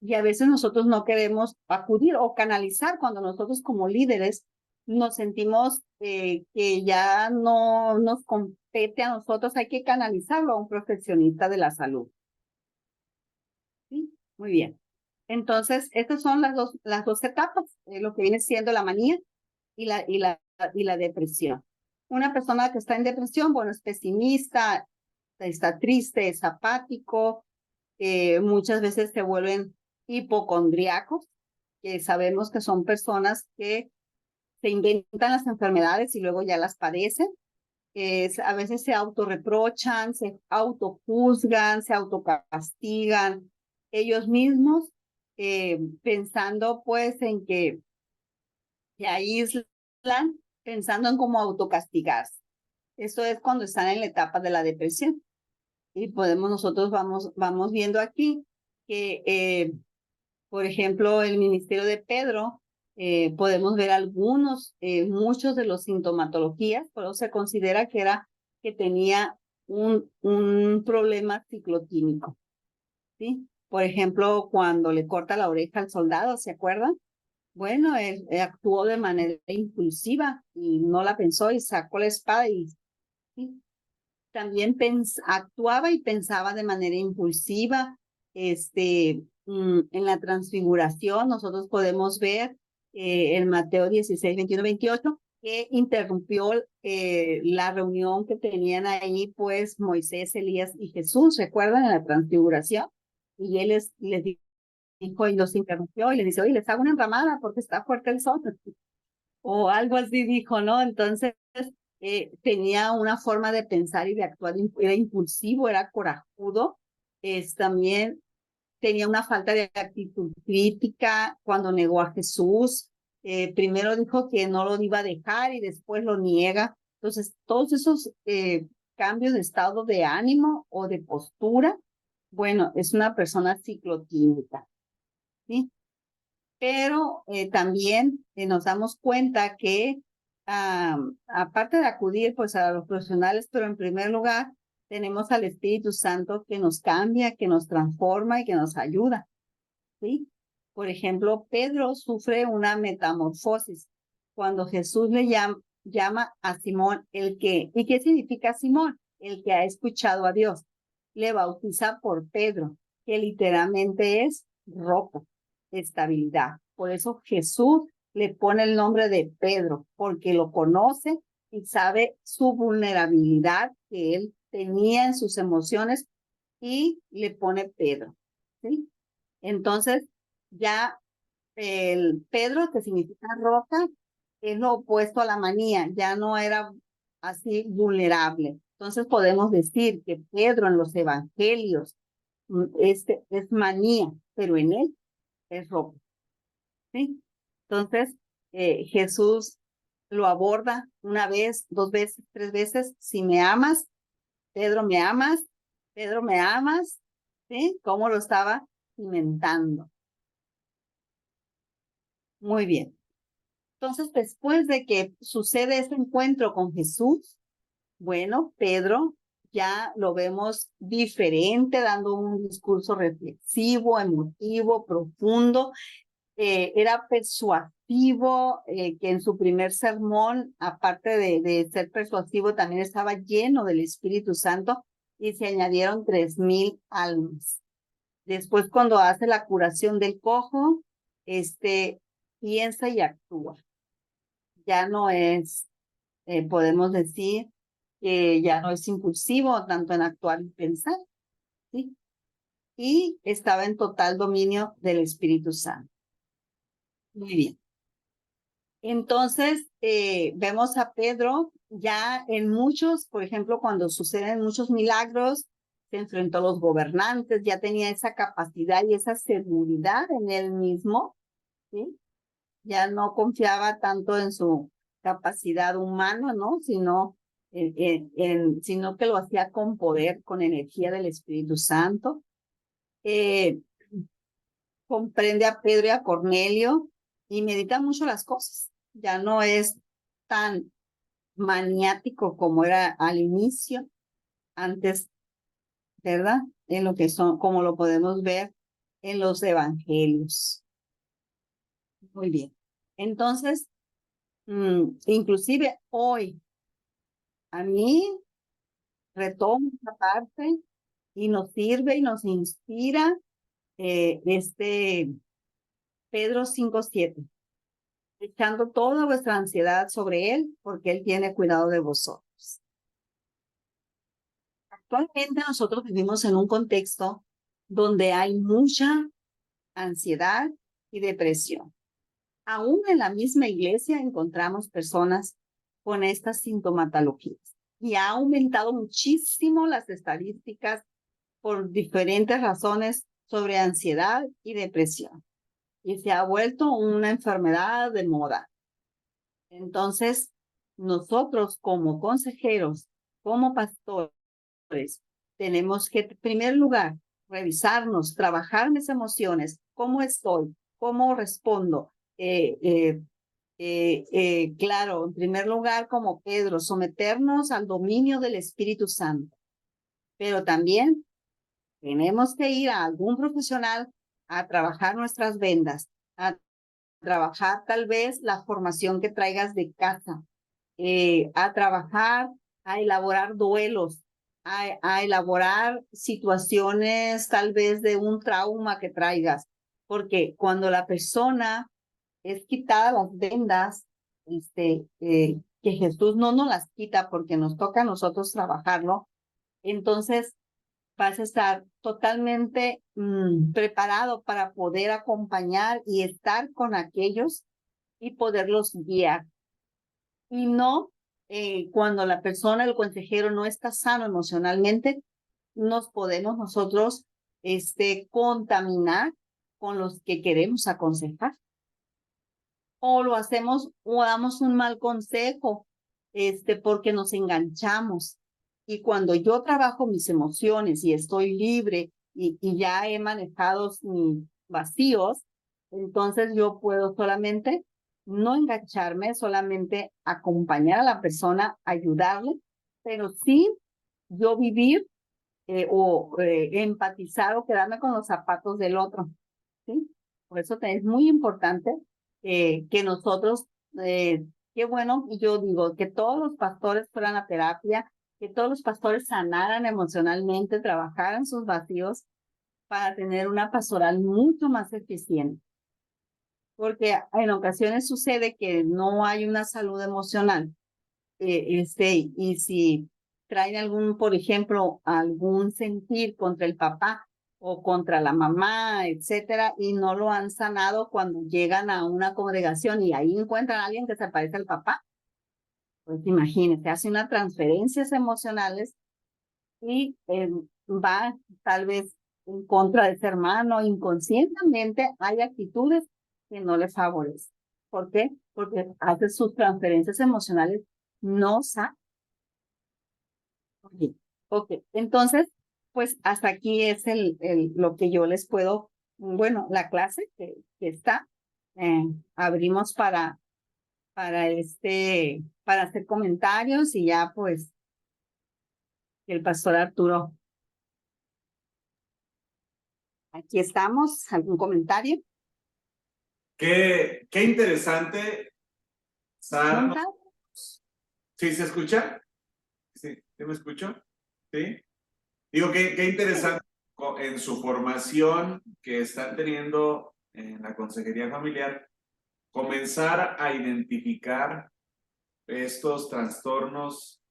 Y a veces nosotros no queremos acudir o canalizar cuando nosotros como líderes nos sentimos que ya no nos compete a nosotros, hay que canalizarlo a un profesionista de la salud. ¿Sí? Muy bien. Entonces, estas son las dos etapas, lo que viene siendo la manía y la depresión. Una persona que está en depresión, bueno, es pesimista, está triste, es apático, muchas veces se vuelven hipocondriacos, que sabemos que son personas que se inventan las enfermedades y luego ya las padecen. A veces se autorreprochan, se autojuzgan, se autocastigan ellos mismos, pensando pues en que se aíslan, pensando en cómo autocastigarse. Esto es cuando están en la etapa de la depresión. Y nosotros vamos viendo aquí que, por ejemplo, el ministerio de Pedro, podemos ver muchos de los sintomatologías, pero se considera que tenía un problema ciclotímico, ¿sí? Por ejemplo, cuando le corta la oreja al soldado, ¿se acuerdan? Bueno, él actuó de manera impulsiva y no la pensó y sacó la espada y ¿sí? También actuaba y pensaba de manera impulsiva. En la transfiguración nosotros podemos ver en Mateo 16, 21, 28, que interrumpió la reunión que tenían ahí, pues Moisés, Elías y Jesús, ¿recuerdan? En la transfiguración. Y él les dijo y los interrumpió y les dice, oye, les hago una enramada porque está fuerte el sol. O algo así dijo, ¿no? Entonces, tenía una forma de pensar y de actuar, era impulsivo, era corajudo, también tenía una falta de actitud crítica cuando negó a Jesús, primero dijo que no lo iba a dejar y después lo niega. Entonces, todos esos cambios de estado de ánimo o de postura, bueno, es una persona ciclotímica, ¿sí? Pero también nos damos cuenta que aparte de acudir pues a los profesionales, pero en primer lugar tenemos al Espíritu Santo que nos cambia, que nos transforma y que nos ayuda, ¿sí? Por ejemplo, Pedro sufre una metamorfosis cuando Jesús le llama a Simón ¿y qué significa Simón? El que ha escuchado a Dios. Le bautiza por Pedro, que literalmente es roca, estabilidad. Por eso Jesús le pone el nombre de Pedro, porque lo conoce y sabe su vulnerabilidad que él tenía en sus emociones y le pone Pedro, ¿sí? Entonces, ya el Pedro, que significa roca, es lo opuesto a la manía, ya no era así vulnerable. Entonces podemos decir que Pedro en los evangelios es manía, pero en él es roca, ¿sí? Entonces, Jesús lo aborda una vez, 2 veces, 3 veces. Si me amas, Pedro, me amas, Pedro, me amas, ¿sí? Cómo lo estaba cimentando. Muy bien. Entonces, después de que sucede ese encuentro con Jesús, bueno, Pedro ya lo vemos diferente, dando un discurso reflexivo, emotivo, profundo. Era persuasivo, que en su primer sermón, aparte de ser persuasivo, también estaba lleno del Espíritu Santo y se añadieron 3,000 almas. Después, cuando hace la curación del cojo, piensa y actúa. Ya no es, podemos decir, que ya no es impulsivo tanto en actuar y pensar, ¿sí? Y estaba en total dominio del Espíritu Santo. Muy bien. Entonces, vemos a Pedro ya en muchos, por ejemplo, cuando suceden muchos milagros, se enfrentó a los gobernantes, ya tenía esa capacidad y esa seguridad en él mismo, ¿sí? Ya no confiaba tanto en su capacidad humana, ¿no? Sino, sino que lo hacía con poder, con energía del Espíritu Santo. Comprende a Pedro y a Cornelio y medita mucho las cosas. Ya no es tan maniático como era al inicio, antes, ¿verdad? En lo que son, como lo podemos ver en los evangelios. Muy bien. Entonces, inclusive hoy, a mí retoma esta parte y nos sirve y nos inspira Pedro 5:7. Echando toda vuestra ansiedad sobre Él, porque Él tiene cuidado de vosotros. Actualmente nosotros vivimos en un contexto donde hay mucha ansiedad y depresión. Aún en la misma iglesia encontramos personas con estas sintomatologías y ha aumentado muchísimo las estadísticas por diferentes razones sobre ansiedad y depresión y se ha vuelto una enfermedad de moda. Entonces, nosotros como consejeros, como pastores, tenemos que, en primer lugar, revisarnos, trabajar mis emociones, cómo estoy, cómo respondo. Claro, en primer lugar, como Pedro, someternos al dominio del Espíritu Santo. Pero también tenemos que ir a algún profesional a trabajar nuestras vendas, a trabajar tal vez la formación que traigas de casa, a trabajar, a elaborar duelos, a elaborar situaciones tal vez de un trauma que traigas, porque cuando la persona es quitada las vendas, que Jesús no nos las quita porque nos toca a nosotros trabajarlo, entonces vas a estar totalmente preparado para poder acompañar y estar con aquellos y poderlos guiar. Y no cuando la persona, el consejero, no está sano emocionalmente, nos podemos nosotros contaminar con los que queremos aconsejar. O lo hacemos o damos un mal consejo porque nos enganchamos. Y cuando yo trabajo mis emociones y estoy libre y ya he manejado mis vacíos, entonces yo puedo solamente no engancharme, solamente acompañar a la persona, ayudarle, pero sí yo vivir o empatizar o quedarme con los zapatos del otro, ¿sí? Por eso es muy importante que nosotros, qué bueno, y yo digo, que todos los pastores fueran a terapia, que todos los pastores sanaran emocionalmente, trabajaran sus vacíos para tener una pastoral mucho más eficiente. Porque en ocasiones sucede que no hay una salud emocional. Y si traen algún, por ejemplo, algún sentir contra el papá o contra la mamá, etcétera, y no lo han sanado cuando llegan a una congregación y ahí encuentran a alguien que se parece al papá, pues imagínense, hace unas transferencias emocionales y va tal vez en contra de ese hermano, inconscientemente hay actitudes que no le favorecen. ¿Por qué? Porque hace sus transferencias emocionales no sanas. Ok, entonces, pues hasta aquí es lo que yo les puedo, bueno, la clase que está, abrimos para hacer comentarios y ya pues el pastor Arturo. Aquí estamos, ¿algún comentario? Qué interesante. ¿No? ¿Sí se escucha? ¿Sí me escucho? ¿Sí? Digo, qué interesante en su formación que están teniendo en la consejería familiar, comenzar a identificar estos trastornos,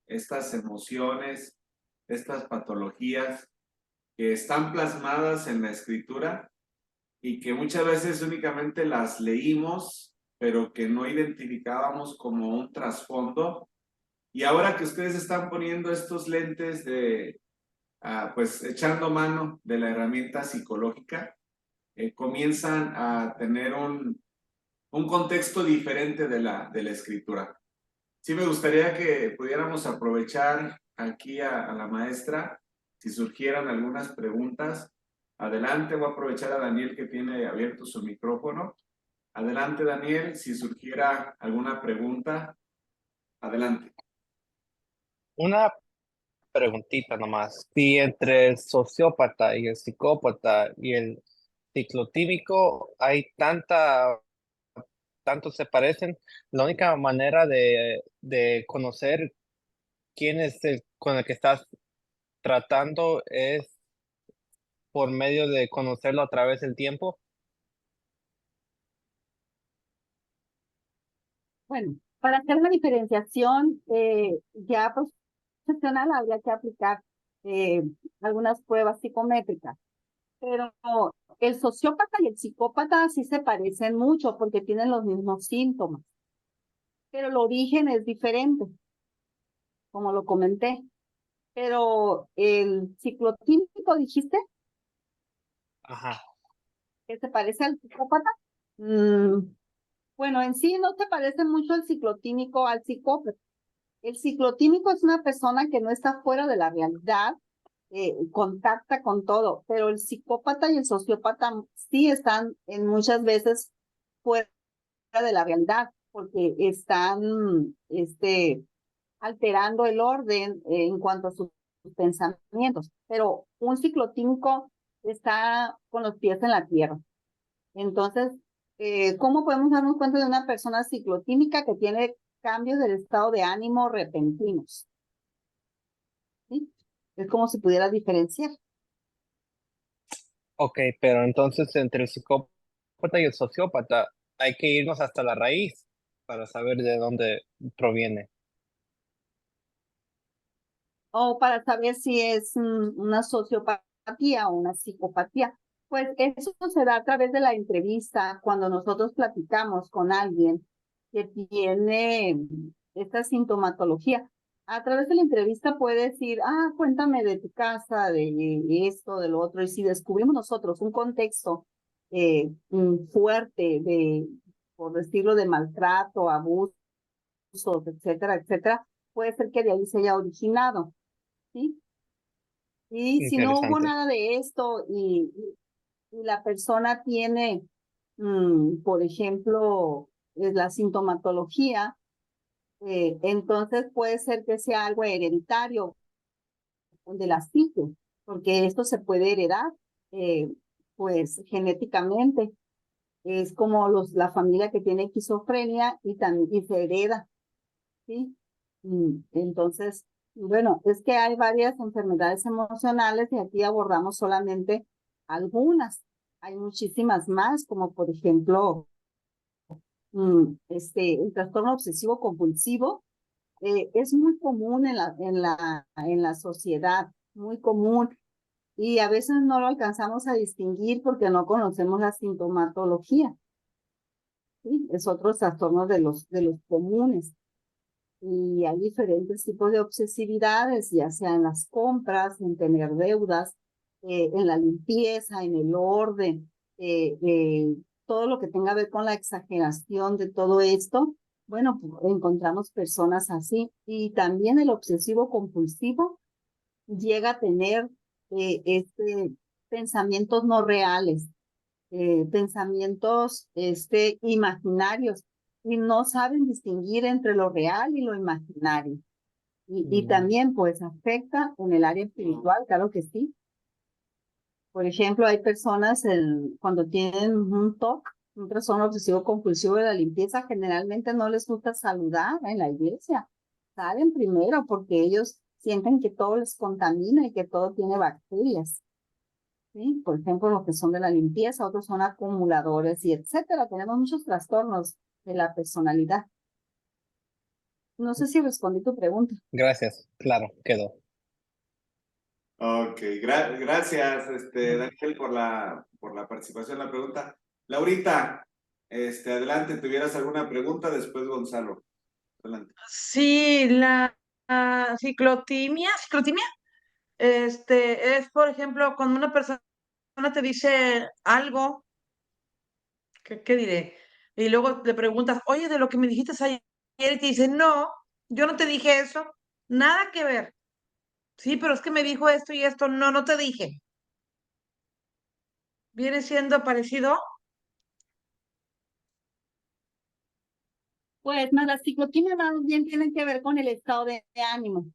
estas emociones, estas patologías que están plasmadas en la escritura y que muchas veces únicamente las leímos, pero que no identificábamos como un trasfondo. Y ahora que ustedes están poniendo estos lentes de, pues echando mano de la herramienta psicológica, comienzan a tener un contexto diferente de la escritura. Sí, me gustaría que pudiéramos aprovechar aquí a la maestra, si surgieran algunas preguntas. Adelante, voy a aprovechar a Daniel que tiene abierto su micrófono. Adelante, Daniel, si surgiera alguna pregunta, adelante. Una preguntita nomás. Si entre el sociópata y el psicópata y el ciclotímico hay tanto se parecen, la única manera de conocer quién es el con el que estás tratando es por medio de conocerlo a través del tiempo. Bueno, para hacer la diferenciación ya profesional habría que aplicar algunas pruebas psicométricas, pero el sociópata y el psicópata sí se parecen mucho porque tienen los mismos síntomas, pero el origen es diferente, como lo comenté. Pero el ciclotímico, dijiste, Ajá. que se parece al psicópata. Bueno, en sí no se parece mucho el ciclotímico al psicópata. El ciclotímico es una persona que no está fuera de la realidad, contacta con todo, pero el psicópata y el sociópata sí están en muchas veces fuera de la realidad, porque están alterando el orden en cuanto a sus pensamientos. Pero un ciclotímico está con los pies en la tierra. Entonces, ¿cómo podemos darnos cuenta de una persona ciclotímica que tiene cambios del estado de ánimo repentinos? ¿Sí? Es como si pudiera diferenciar. Ok, pero entonces entre el psicópata y el sociópata hay que irnos hasta la raíz para saber de dónde proviene. O para saber si es una sociopatía o una psicopatía. Pues eso se da a través de la entrevista, cuando nosotros platicamos con alguien que tiene esta sintomatología. A través de la entrevista puede decir, cuéntame de tu casa, de esto, de lo otro. Y si descubrimos nosotros un contexto fuerte por decirlo, de maltrato, abusos, etcétera, etcétera, puede ser que de ahí se haya originado, ¿sí? Y si no hubo Interesante. nada de esto y la persona tiene, por ejemplo, la sintomatología, entonces puede ser que sea algo hereditario de la psique, porque esto se puede heredar, pues genéticamente. Es como la familia que tiene esquizofrenia y también se hereda, ¿sí? Entonces, bueno, es que hay varias enfermedades emocionales y aquí abordamos solamente algunas. Hay muchísimas más, como por ejemplo, el trastorno obsesivo compulsivo. Es muy común en la sociedad, muy común, y a veces no lo alcanzamos a distinguir porque no conocemos la sintomatología, ¿sí? Es otro trastorno de los comunes. Y hay diferentes tipos de obsesividades, ya sea en las compras, en tener deudas, en la limpieza, en el orden, todo lo que tenga que ver con la exageración de todo esto. Bueno, pues, encontramos personas así. Y también el obsesivo compulsivo llega a tener pensamientos no reales, pensamientos imaginarios, y no saben distinguir entre lo real y lo imaginario. Y también pues afecta en el área espiritual, claro que sí. Por ejemplo, hay personas cuando tienen un TOC, un trastorno obsesivo compulsivo de la limpieza, generalmente no les gusta saludar en la iglesia. Salen primero porque ellos sienten que todo les contamina y que todo tiene bacterias. ¿sí? Por ejemplo, los que son de la limpieza, otros son acumuladores y etcétera. Tenemos muchos trastornos de la personalidad. No sé si respondí tu pregunta. Gracias, claro, quedó. Ok, gracias, Daniel, por la participación en la pregunta. Laurita, adelante, ¿tuvieras alguna pregunta? Después Gonzalo. Adelante. Sí, la ciclotimia, es, por ejemplo, cuando una persona te dice algo, ¿qué diré? Y luego le preguntas, oye, de lo que me dijiste ayer, y te dice, no, yo no te dije eso, nada que ver. Sí, pero es que me dijo esto y esto, no, no te dije. ¿Viene siendo parecido? Pues más la ciclotimia más bien tiene que ver con el estado de ánimo,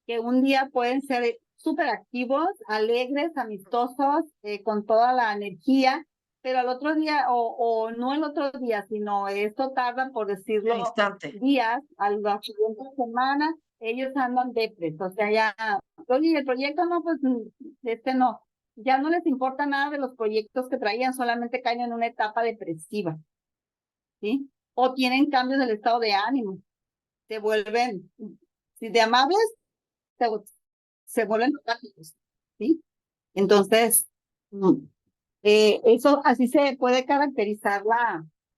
que un día pueden ser súper activos, alegres, amistosos, con toda la energía, pero al otro día, o no el otro día, sino esto tarda, por Al decirlo, instante. días, a la siguiente semana, ellos andan depres, o sea, ya, oye, el proyecto no, pues, no, ya no les importa nada de los proyectos que traían, solamente caen en una etapa depresiva, ¿sí? O tienen cambios del estado de ánimo, se vuelven, si de amables, se, se vuelven apáticos, ¿sí? Entonces, eso así se puede caracterizar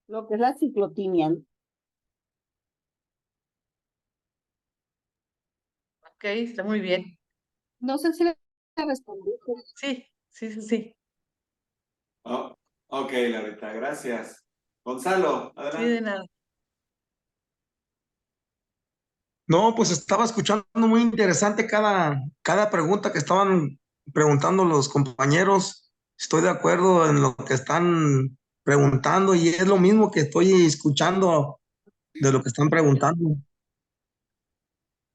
lo que es la ciclotimia. Ok, está muy bien. No sé si le respondí. Sí, sí, sí, sí. Oh, ok, Laurita, gracias. Gonzalo, Sí, de adelante. nada. No, pues estaba escuchando muy interesante cada pregunta que estaban preguntando los compañeros. Estoy de acuerdo en lo que están preguntando y es lo mismo que estoy escuchando de lo que están preguntando.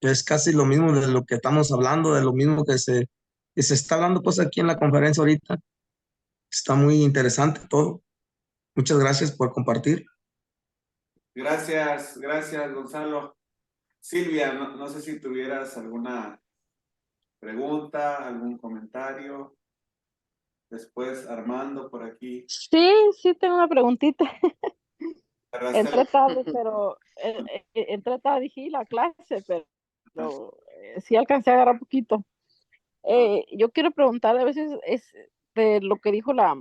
Es casi lo mismo de lo que estamos hablando, de lo mismo que se está hablando pues aquí en la conferencia ahorita. Está muy interesante todo. Muchas gracias por compartir. Gracias, Gonzalo. Silvia, no sé si tuvieras alguna pregunta, algún comentario. Después Armando por aquí. Sí, sí, tengo una preguntita. Araceli. Entré tarde, pero entré tarde, dije la clase, pero sí alcancé a agarrar un poquito. Yo quiero preguntar, a veces es de lo que dijo la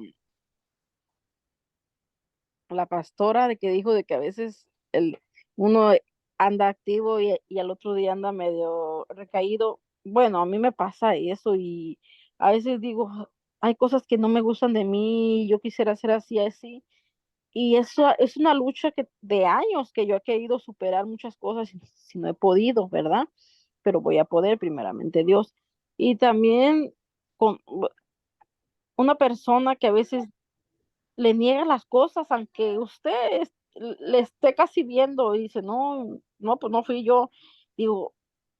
pastora, de que dijo de que a veces uno anda activo y al otro día anda medio recaído. Bueno, a mí me pasa eso y a veces digo, hay cosas que no me gustan de mí, yo quisiera ser así, así. Y eso es una lucha de años que yo he querido superar muchas cosas y si no he podido, ¿verdad? Pero voy a poder, primeramente Dios. Y también con una persona que a veces le niega las cosas, aunque usted le esté casi viendo y dice, no, no, pues no fui yo. Digo,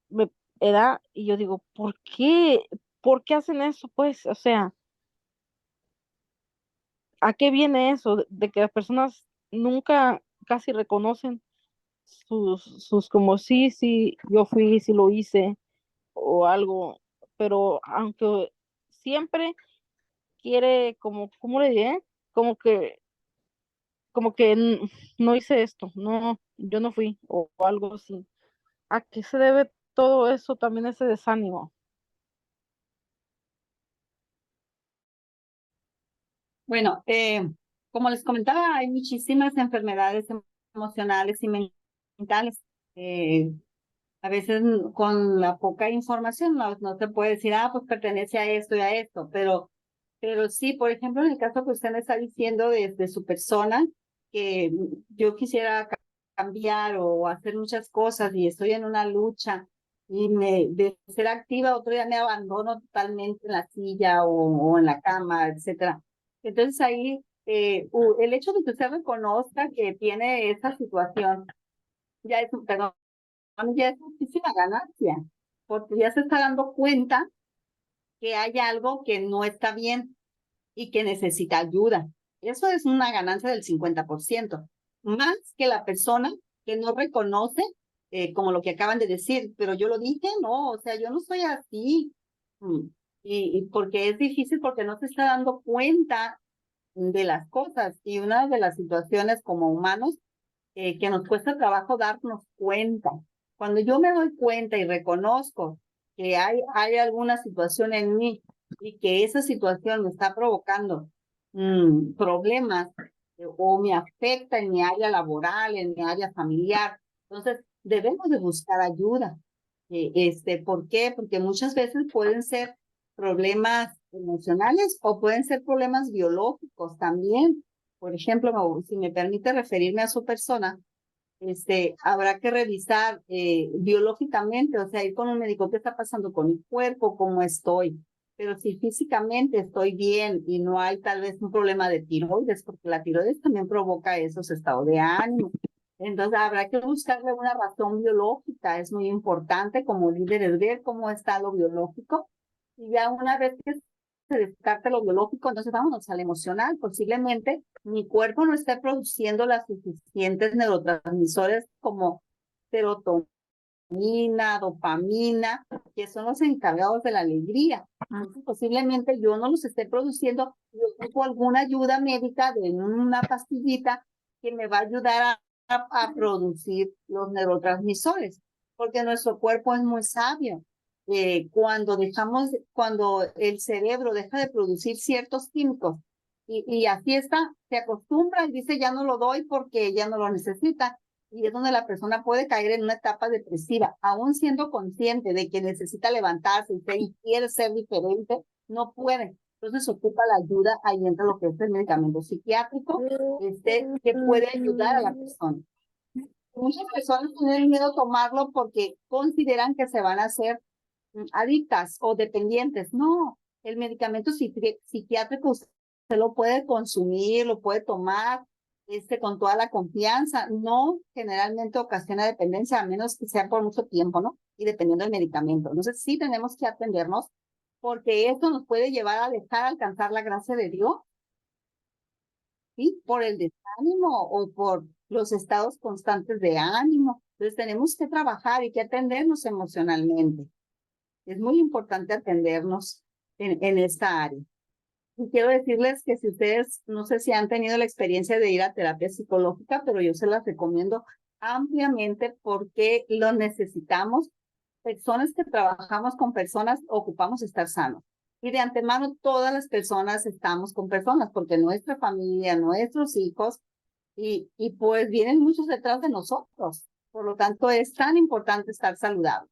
me da, y yo digo, ¿por qué? ¿Por qué hacen eso? Pues, o sea, ¿a qué viene eso? De que las personas nunca casi reconocen sus como sí, sí, yo fui, sí lo hice o algo, pero aunque siempre quiere como, ¿cómo le diré? Como que, como que no hice esto, no, yo no fui o algo así. ¿A qué se debe todo eso, también ese desánimo? Bueno, como les comentaba, hay muchísimas enfermedades emocionales y mentales. A veces con la poca información no se puede decir, pues pertenece a esto y a esto, pero sí, por ejemplo, en el caso que usted me está diciendo de su persona, que yo quisiera cambiar o hacer muchas cosas y estoy en una lucha y de ser activa, otro día me abandono totalmente en la silla o en la cama, etcétera. Entonces ahí, el hecho de que usted reconozca que tiene esa situación, ya es, perdón, ya es muchísima ganancia, porque ya se está dando cuenta que hay algo que no está bien y que necesita ayuda. Eso es una ganancia del 50%, más que la persona que no reconoce, como lo que acaban de decir, pero yo lo dije, no, o sea, yo no soy así. y porque es difícil porque no se está dando cuenta de las cosas y una de las situaciones como humanos que nos cuesta trabajo darnos cuenta. Cuando yo me doy cuenta y reconozco que hay alguna situación en mí y que esa situación me está provocando problemas o me afecta en mi área laboral, en mi área familiar, entonces debemos de buscar ayuda. ¿Por qué? Porque muchas veces pueden ser problemas emocionales o pueden ser problemas biológicos también. Por ejemplo, si me permite referirme a su persona, habrá que revisar biológicamente, o sea, ir con un médico, ¿qué está pasando con mi cuerpo? ¿Cómo estoy? Pero si físicamente estoy bien y no hay tal vez un problema de tiroides, porque la tiroides también provoca esos estados de ánimo. Entonces habrá que buscarle una razón biológica, es muy importante como líderes ver cómo está lo biológico y ya una vez que se descarta lo biológico, entonces vámonos al emocional. Posiblemente mi cuerpo no esté produciendo las suficientes neurotransmisores como serotonina, dopamina, que son los encargados de la alegría. Entonces, posiblemente yo no los esté produciendo, yo ocupo alguna ayuda médica de una pastillita que me va a ayudar a producir los neurotransmisores, porque nuestro cuerpo es muy sabio. Cuando el cerebro deja de producir ciertos químicos y así está, se acostumbra y dice ya no lo doy porque ya no lo necesita. Y es donde la persona puede caer en una etapa depresiva, aún siendo consciente de que necesita levantarse y quiere ser diferente, no puede. Entonces ocupa la ayuda, ahí entra lo que es el medicamento psiquiátrico, que puede ayudar a la persona. Muchas personas tienen miedo a tomarlo porque consideran que se van a hacer adictas o dependientes. No, el medicamento psiquiátrico usted lo puede consumir, lo puede tomar con toda la confianza. No generalmente ocasiona dependencia, a menos que sea por mucho tiempo, ¿no? Y dependiendo del medicamento. Entonces sí tenemos que atendernos porque esto nos puede llevar a dejar alcanzar la gracia de Dios, ¿sí? Por el desánimo o por los estados constantes de ánimo. Entonces tenemos que trabajar y que atendernos emocionalmente. Es muy importante atendernos en esta área. Y quiero decirles que si ustedes, no sé si han tenido la experiencia de ir a terapia psicológica, pero yo se las recomiendo ampliamente porque lo necesitamos. Personas que trabajamos con personas, ocupamos estar sanos. Y de antemano todas las personas estamos con personas, porque nuestra familia, nuestros hijos, y pues vienen muchos detrás de nosotros. Por lo tanto, es tan importante estar saludable.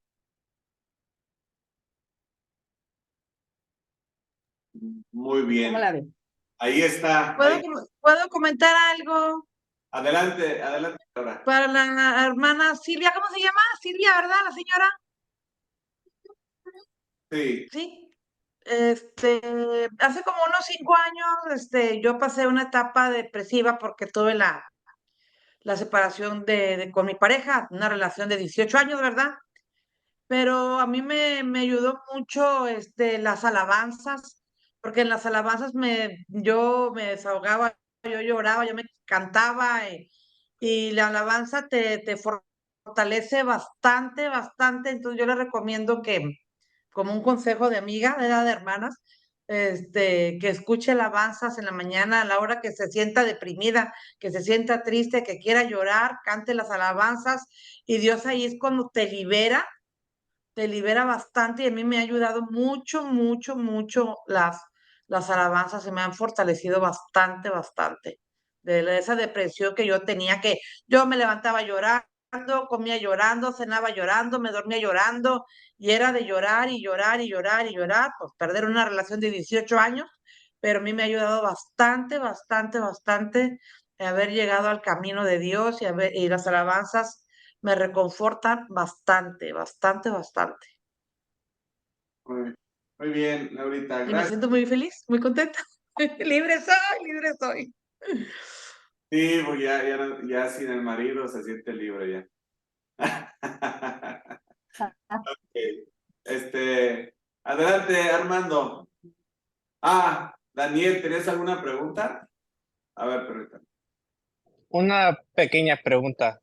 Muy bien. ¿Cómo la ven? Ahí está. ¿Puedo comentar algo? Adelante, Laura. Para la hermana Silvia, ¿cómo se llama? Silvia, ¿verdad? La señora. Sí. Sí. Hace como unos 5 años, yo pasé una etapa depresiva porque tuve la separación con mi pareja, una relación de 18 años, ¿verdad? Pero a mí me ayudó mucho las alabanzas, porque en las alabanzas yo me desahogaba, yo lloraba, yo me cantaba, y la alabanza te fortalece bastante, bastante. Entonces yo le recomiendo que, como un consejo de amiga, de hermanas, que escuche alabanzas en la mañana a la hora que se sienta deprimida, que se sienta triste, que quiera llorar, cante las alabanzas, y Dios ahí es cuando te libera bastante, y a mí me ha ayudado mucho, mucho, mucho las alabanzas, se me han fortalecido bastante, bastante. De esa depresión que yo tenía, que yo me levantaba llorando, comía llorando, cenaba llorando, me dormía llorando, y era de llorar y llorar y llorar y llorar, pues perder una relación de 18 años, pero a mí me ha ayudado bastante, bastante, bastante haber llegado al camino de Dios, y las alabanzas me reconfortan bastante, bastante, bastante. Muy bien, Laurita, Y me gracias. siento muy feliz, muy contenta. Libre soy, libre soy. Sí, pues ya sin el marido se siente libre ya. Ok. Adelante, Armando. Daniel, ¿tenías alguna pregunta? A ver, permítame. Una pequeña pregunta.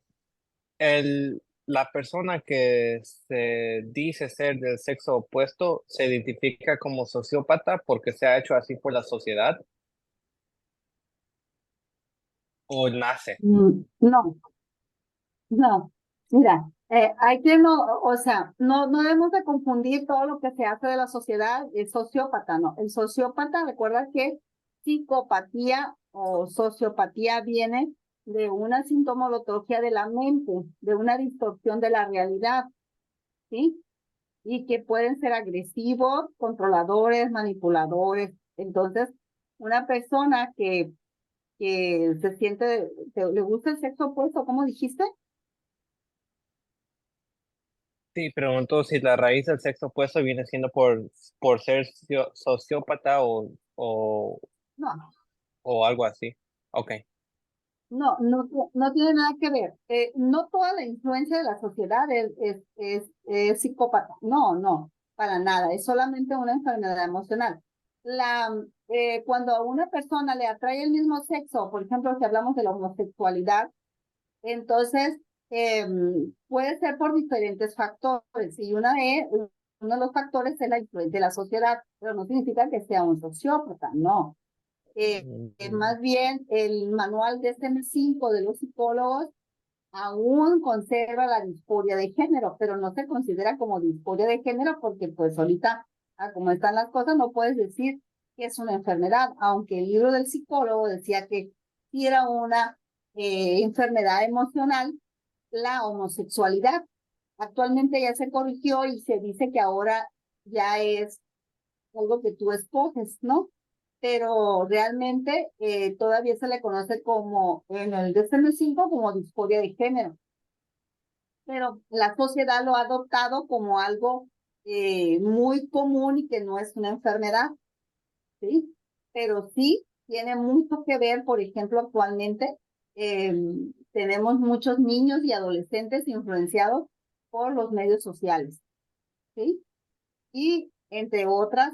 la persona que se dice ser del sexo opuesto se identifica como sociópata porque se ha hecho así por la sociedad o nace. No, no. Mira, hay que no, o sea, no debemos de confundir todo lo que se hace de la sociedad, es sociópata, no. El sociópata, recuerda que psicopatía o sociopatía viene de una sintomología de la mente, de una distorsión de la realidad, ¿sí? Y que pueden ser agresivos, controladores, manipuladores. Entonces, una persona que se siente, le gusta el sexo opuesto, ¿cómo dijiste? Sí, pregunto si la raíz del sexo opuesto viene siendo por ser sociópata No, o algo así. Ok. no tiene nada que ver. No toda la influencia de la sociedad es psicópata. No, para nada. Es solamente una enfermedad emocional. Cuando a una persona le atrae el mismo sexo, por ejemplo, si hablamos de la homosexualidad, entonces puede ser por diferentes factores. Y uno de los factores es la influencia de la sociedad, pero no significa que sea un sociópata, no. Más bien, el manual de DSM-5 de los psicólogos aún conserva la disforia de género, pero no se considera como disforia de género porque pues ahorita, como están las cosas, no puedes decir que es una enfermedad, aunque el libro del psicólogo decía que sí era una enfermedad emocional, la homosexualidad. Actualmente ya se corrigió y se dice que ahora ya es algo que tú escoges, ¿no? Pero realmente todavía se le conoce como, en el DSM-5, como disforia de género. Pero la sociedad lo ha adoptado como algo muy común y que no es una enfermedad, ¿sí? Pero sí tiene mucho que ver, por ejemplo, actualmente eh, tenemos muchos niños y adolescentes influenciados por los medios sociales, ¿sí? Y entre otros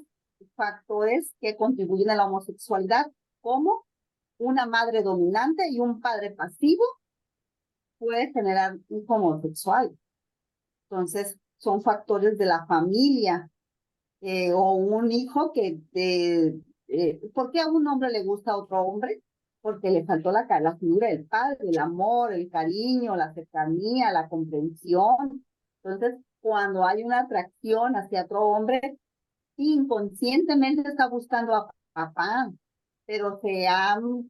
factores que contribuyen a la homosexualidad, como una madre dominante y un padre pasivo puede generar un homosexual. Entonces, son factores de la familia o un hijo ¿por qué a un hombre le gusta a otro hombre? Porque le faltó la figura del padre, el amor, el cariño, la cercanía, la comprensión. Entonces, cuando hay una atracción hacia otro hombre, inconscientemente está buscando a papá, pero se han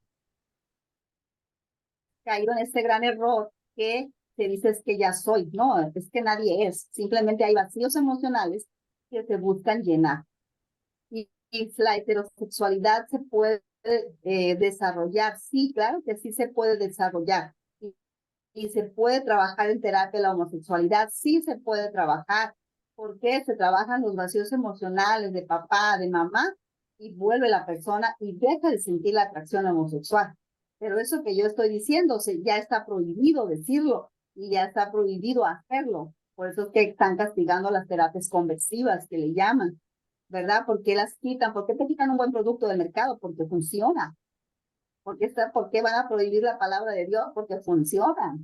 caído en este gran error que se dice es que ya soy, no, es que nadie es, simplemente hay vacíos emocionales que se buscan llenar. Y la heterosexualidad se puede desarrollar, sí, claro que sí se puede desarrollar. Y se puede trabajar en terapia la homosexualidad, sí se puede trabajar, porque se trabajan los vacíos emocionales de papá, de mamá, y vuelve la persona y deja de sentir la atracción homosexual. Pero eso que yo estoy diciendo, ya está prohibido decirlo y ya está prohibido hacerlo. Por eso es que están castigando las terapias conversivas que le llaman, ¿verdad? ¿Por qué las quitan? ¿Por qué te quitan un buen producto del mercado? Porque funciona. ¿Por qué van a prohibir la palabra de Dios? Porque funciona,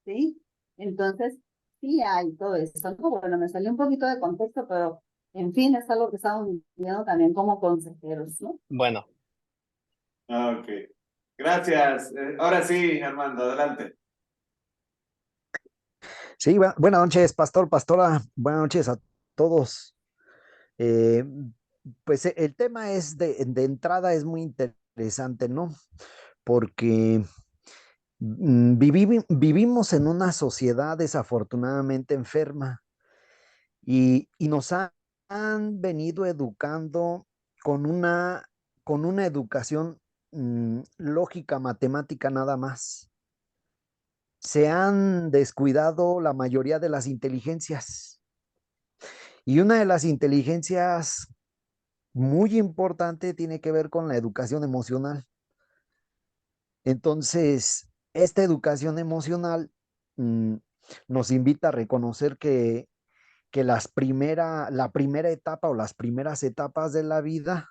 ¿sí? Entonces, sí hay todo eso. No, bueno, me salió un poquito de contexto, pero en fin, es algo que estamos viviendo también como consejeros, ¿no? Bueno, Ok. Gracias. Ahora sí, Armando, adelante. Sí, buenas noches, pastor, pastora, buenas noches a todos. Eh, pues el tema es de entrada es muy interesante, ¿no? Porque vivimos en una sociedad desafortunadamente enferma y nos han venido educando con con una educación lógica, matemática nada más. Se han descuidado la mayoría de las inteligencias. Y una de las inteligencias muy importante tiene que ver con la educación emocional. Entonces, esta educación emocional mm, nos invita a reconocer que la primera etapa o las primeras etapas de la vida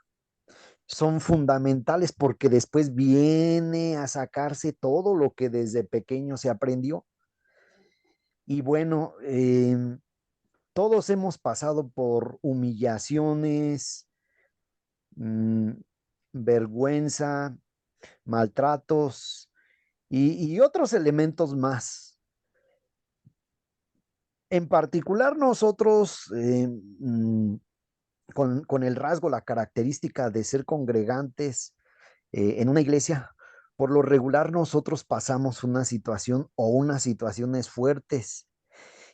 son fundamentales porque después viene a sacarse todo lo que desde pequeño se aprendió. Y bueno, todos hemos pasado por humillaciones, vergüenza, maltratos y otros elementos más. En particular nosotros, con el rasgo, la característica de ser congregantes en una iglesia, por lo regular nosotros pasamos una situación o unas situaciones fuertes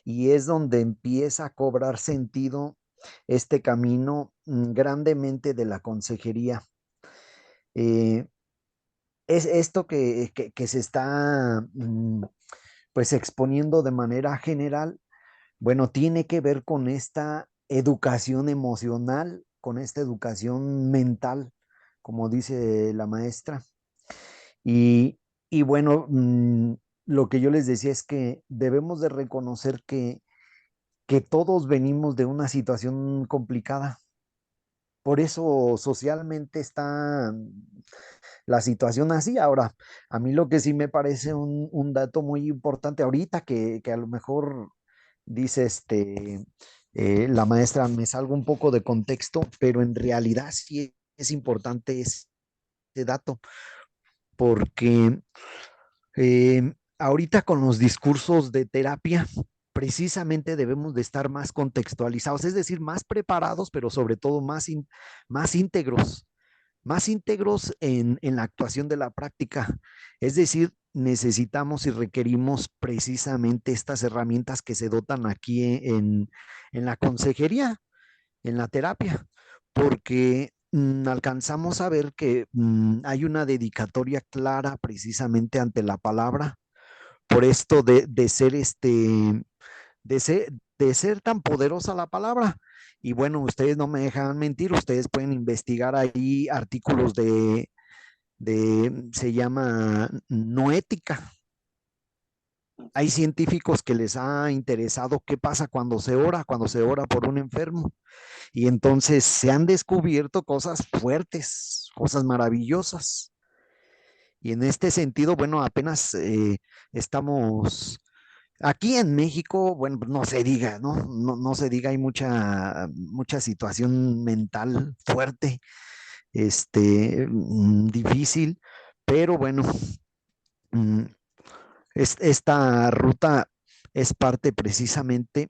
y es donde empieza a cobrar sentido este camino grandemente de la consejería. Es esto que se está pues exponiendo de manera general, bueno, tiene que ver con esta educación emocional, con esta educación mental, como dice la maestra. Y, y bueno, lo que yo les decía es que debemos de reconocer que todos venimos de una situación complicada. Por eso socialmente está la situación así. Ahora, a mí lo que sí me parece un dato muy importante ahorita que a lo mejor dice la maestra, me salgo un poco de contexto, pero en realidad sí es importante ese dato, porque ahorita con los discursos de terapia, precisamente debemos de estar más contextualizados, es decir, más preparados, pero sobre todo más íntegros en la actuación de la práctica. Es decir, necesitamos y requerimos precisamente estas herramientas que se dotan aquí en la consejería, en la terapia, porque alcanzamos a ver que hay una dedicatoria clara precisamente ante la palabra, por esto de ser de ser, de ser tan poderosa la palabra. Y bueno, ustedes no me dejan mentir, ustedes pueden investigar ahí artículos se llama noética. Hay científicos que les ha interesado qué pasa cuando se ora por un enfermo. Y entonces se han descubierto cosas fuertes, cosas maravillosas. Y en este sentido, bueno, apenas estamos aquí en México, bueno, no se diga, ¿no? No se diga, hay mucha situación mental fuerte, difícil, pero bueno, mm, esta ruta es parte precisamente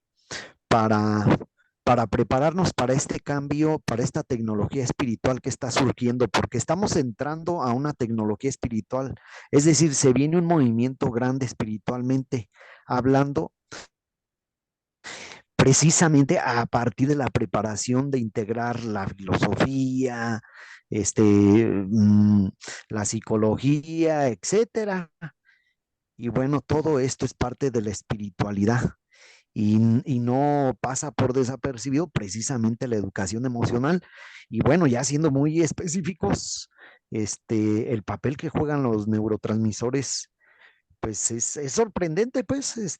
para, para prepararnos para este cambio, para esta tecnología espiritual que está surgiendo, porque estamos entrando a una tecnología espiritual, es decir, se viene un movimiento grande espiritualmente hablando precisamente a partir de la preparación de integrar la filosofía, la psicología, etcétera. Y bueno, todo esto es parte de la espiritualidad y no pasa por desapercibido precisamente la educación emocional. Y bueno, ya siendo muy específicos, el papel que juegan los neurotransmisores pues es sorprendente, pues,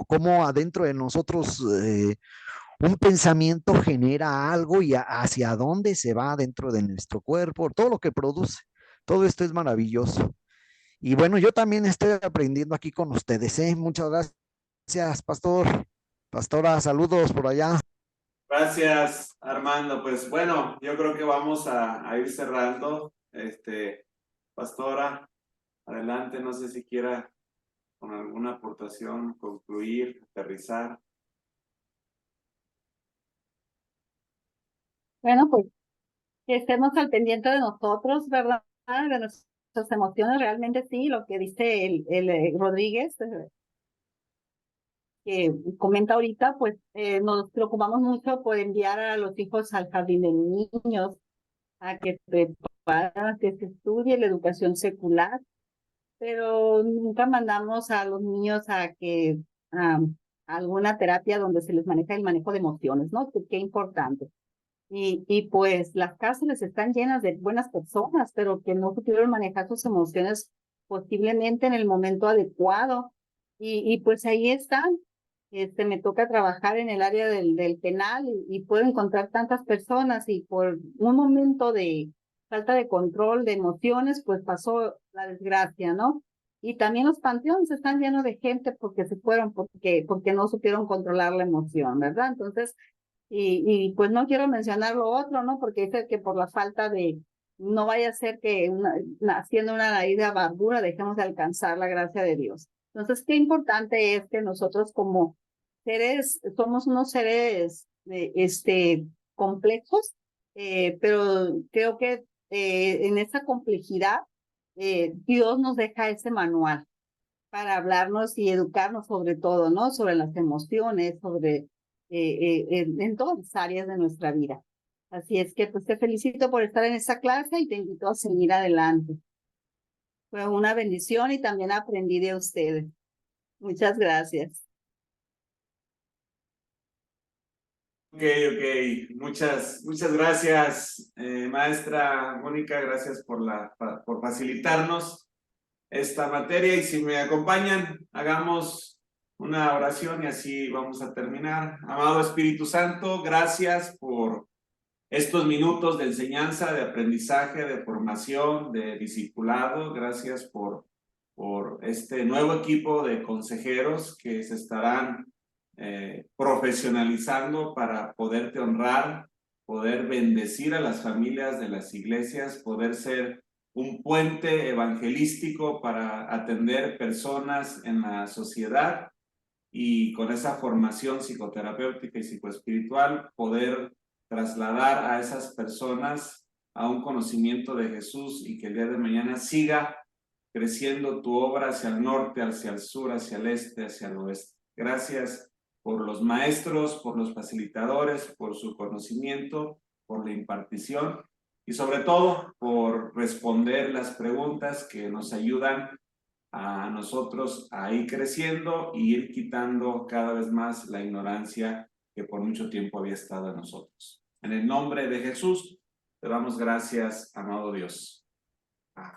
cómo adentro de nosotros un pensamiento genera algo y hacia dónde se va dentro de nuestro cuerpo, todo lo que produce. Todo esto es maravilloso. Y bueno, yo también estoy aprendiendo aquí con ustedes, ¿eh? Muchas gracias, pastor. Pastora, saludos por allá. Gracias, Armando. Pues bueno, yo creo que vamos a ir cerrando. Pastora, adelante, no sé si quiera con alguna aportación concluir, aterrizar. Bueno, pues que estemos al pendiente de nosotros, ¿verdad? De nuestras emociones, realmente sí, lo que dice el Rodríguez, que comenta ahorita, pues nos preocupamos mucho por enviar a los hijos al jardín de niños, a que preparen, a que se estudie la educación secular, pero nunca mandamos a los niños a que a alguna terapia donde se les maneja el manejo de emociones, ¿no? Qué importante. Y pues las cárceles están llenas de buenas personas, pero que no supieron manejar sus emociones posiblemente en el momento adecuado. Y pues ahí están. Me toca trabajar en el área del penal y puedo encontrar tantas personas y por un momento de falta de control de emociones, pues pasó la desgracia, ¿no? Y también los panteones están llenos de gente porque se fueron, porque no supieron controlar la emoción, ¿verdad? Entonces, y pues no quiero mencionar lo otro, ¿no? Porque dice que por la falta de, no vaya a ser que haciendo una raíz de amargura dejemos de alcanzar la gracia de Dios. Entonces, qué importante es que nosotros como seres, somos unos seres complejos, pero creo que en esa complejidad Dios nos deja ese manual para hablarnos y educarnos sobre todo, ¿no? Sobre las emociones, sobre en todas las áreas de nuestra vida. Así es que pues te felicito por estar en esta clase y te invito a seguir adelante. Fue una bendición y también aprendí de ustedes. Muchas gracias. Ok. Muchas gracias, maestra Mónica. Gracias por facilitarnos esta materia. Y si me acompañan, hagamos una oración y así vamos a terminar. Amado Espíritu Santo, gracias por estos minutos de enseñanza, de aprendizaje, de formación, de discipulado. Gracias por este nuevo equipo de consejeros que se estarán profesionalizando para poderte honrar, poder bendecir a las familias de las iglesias, poder ser un puente evangelístico para atender personas en la sociedad y con esa formación psicoterapéutica y psicoespiritual poder trasladar a esas personas a un conocimiento de Jesús y que el día de mañana siga creciendo tu obra hacia el norte, hacia el sur, hacia el este, hacia el oeste. Gracias por los maestros, por los facilitadores, por su conocimiento, por la impartición y sobre todo por responder las preguntas que nos ayudan a nosotros a ir creciendo y ir quitando cada vez más la ignorancia que por mucho tiempo había estado en nosotros. En el nombre de Jesús, te damos gracias, amado Dios.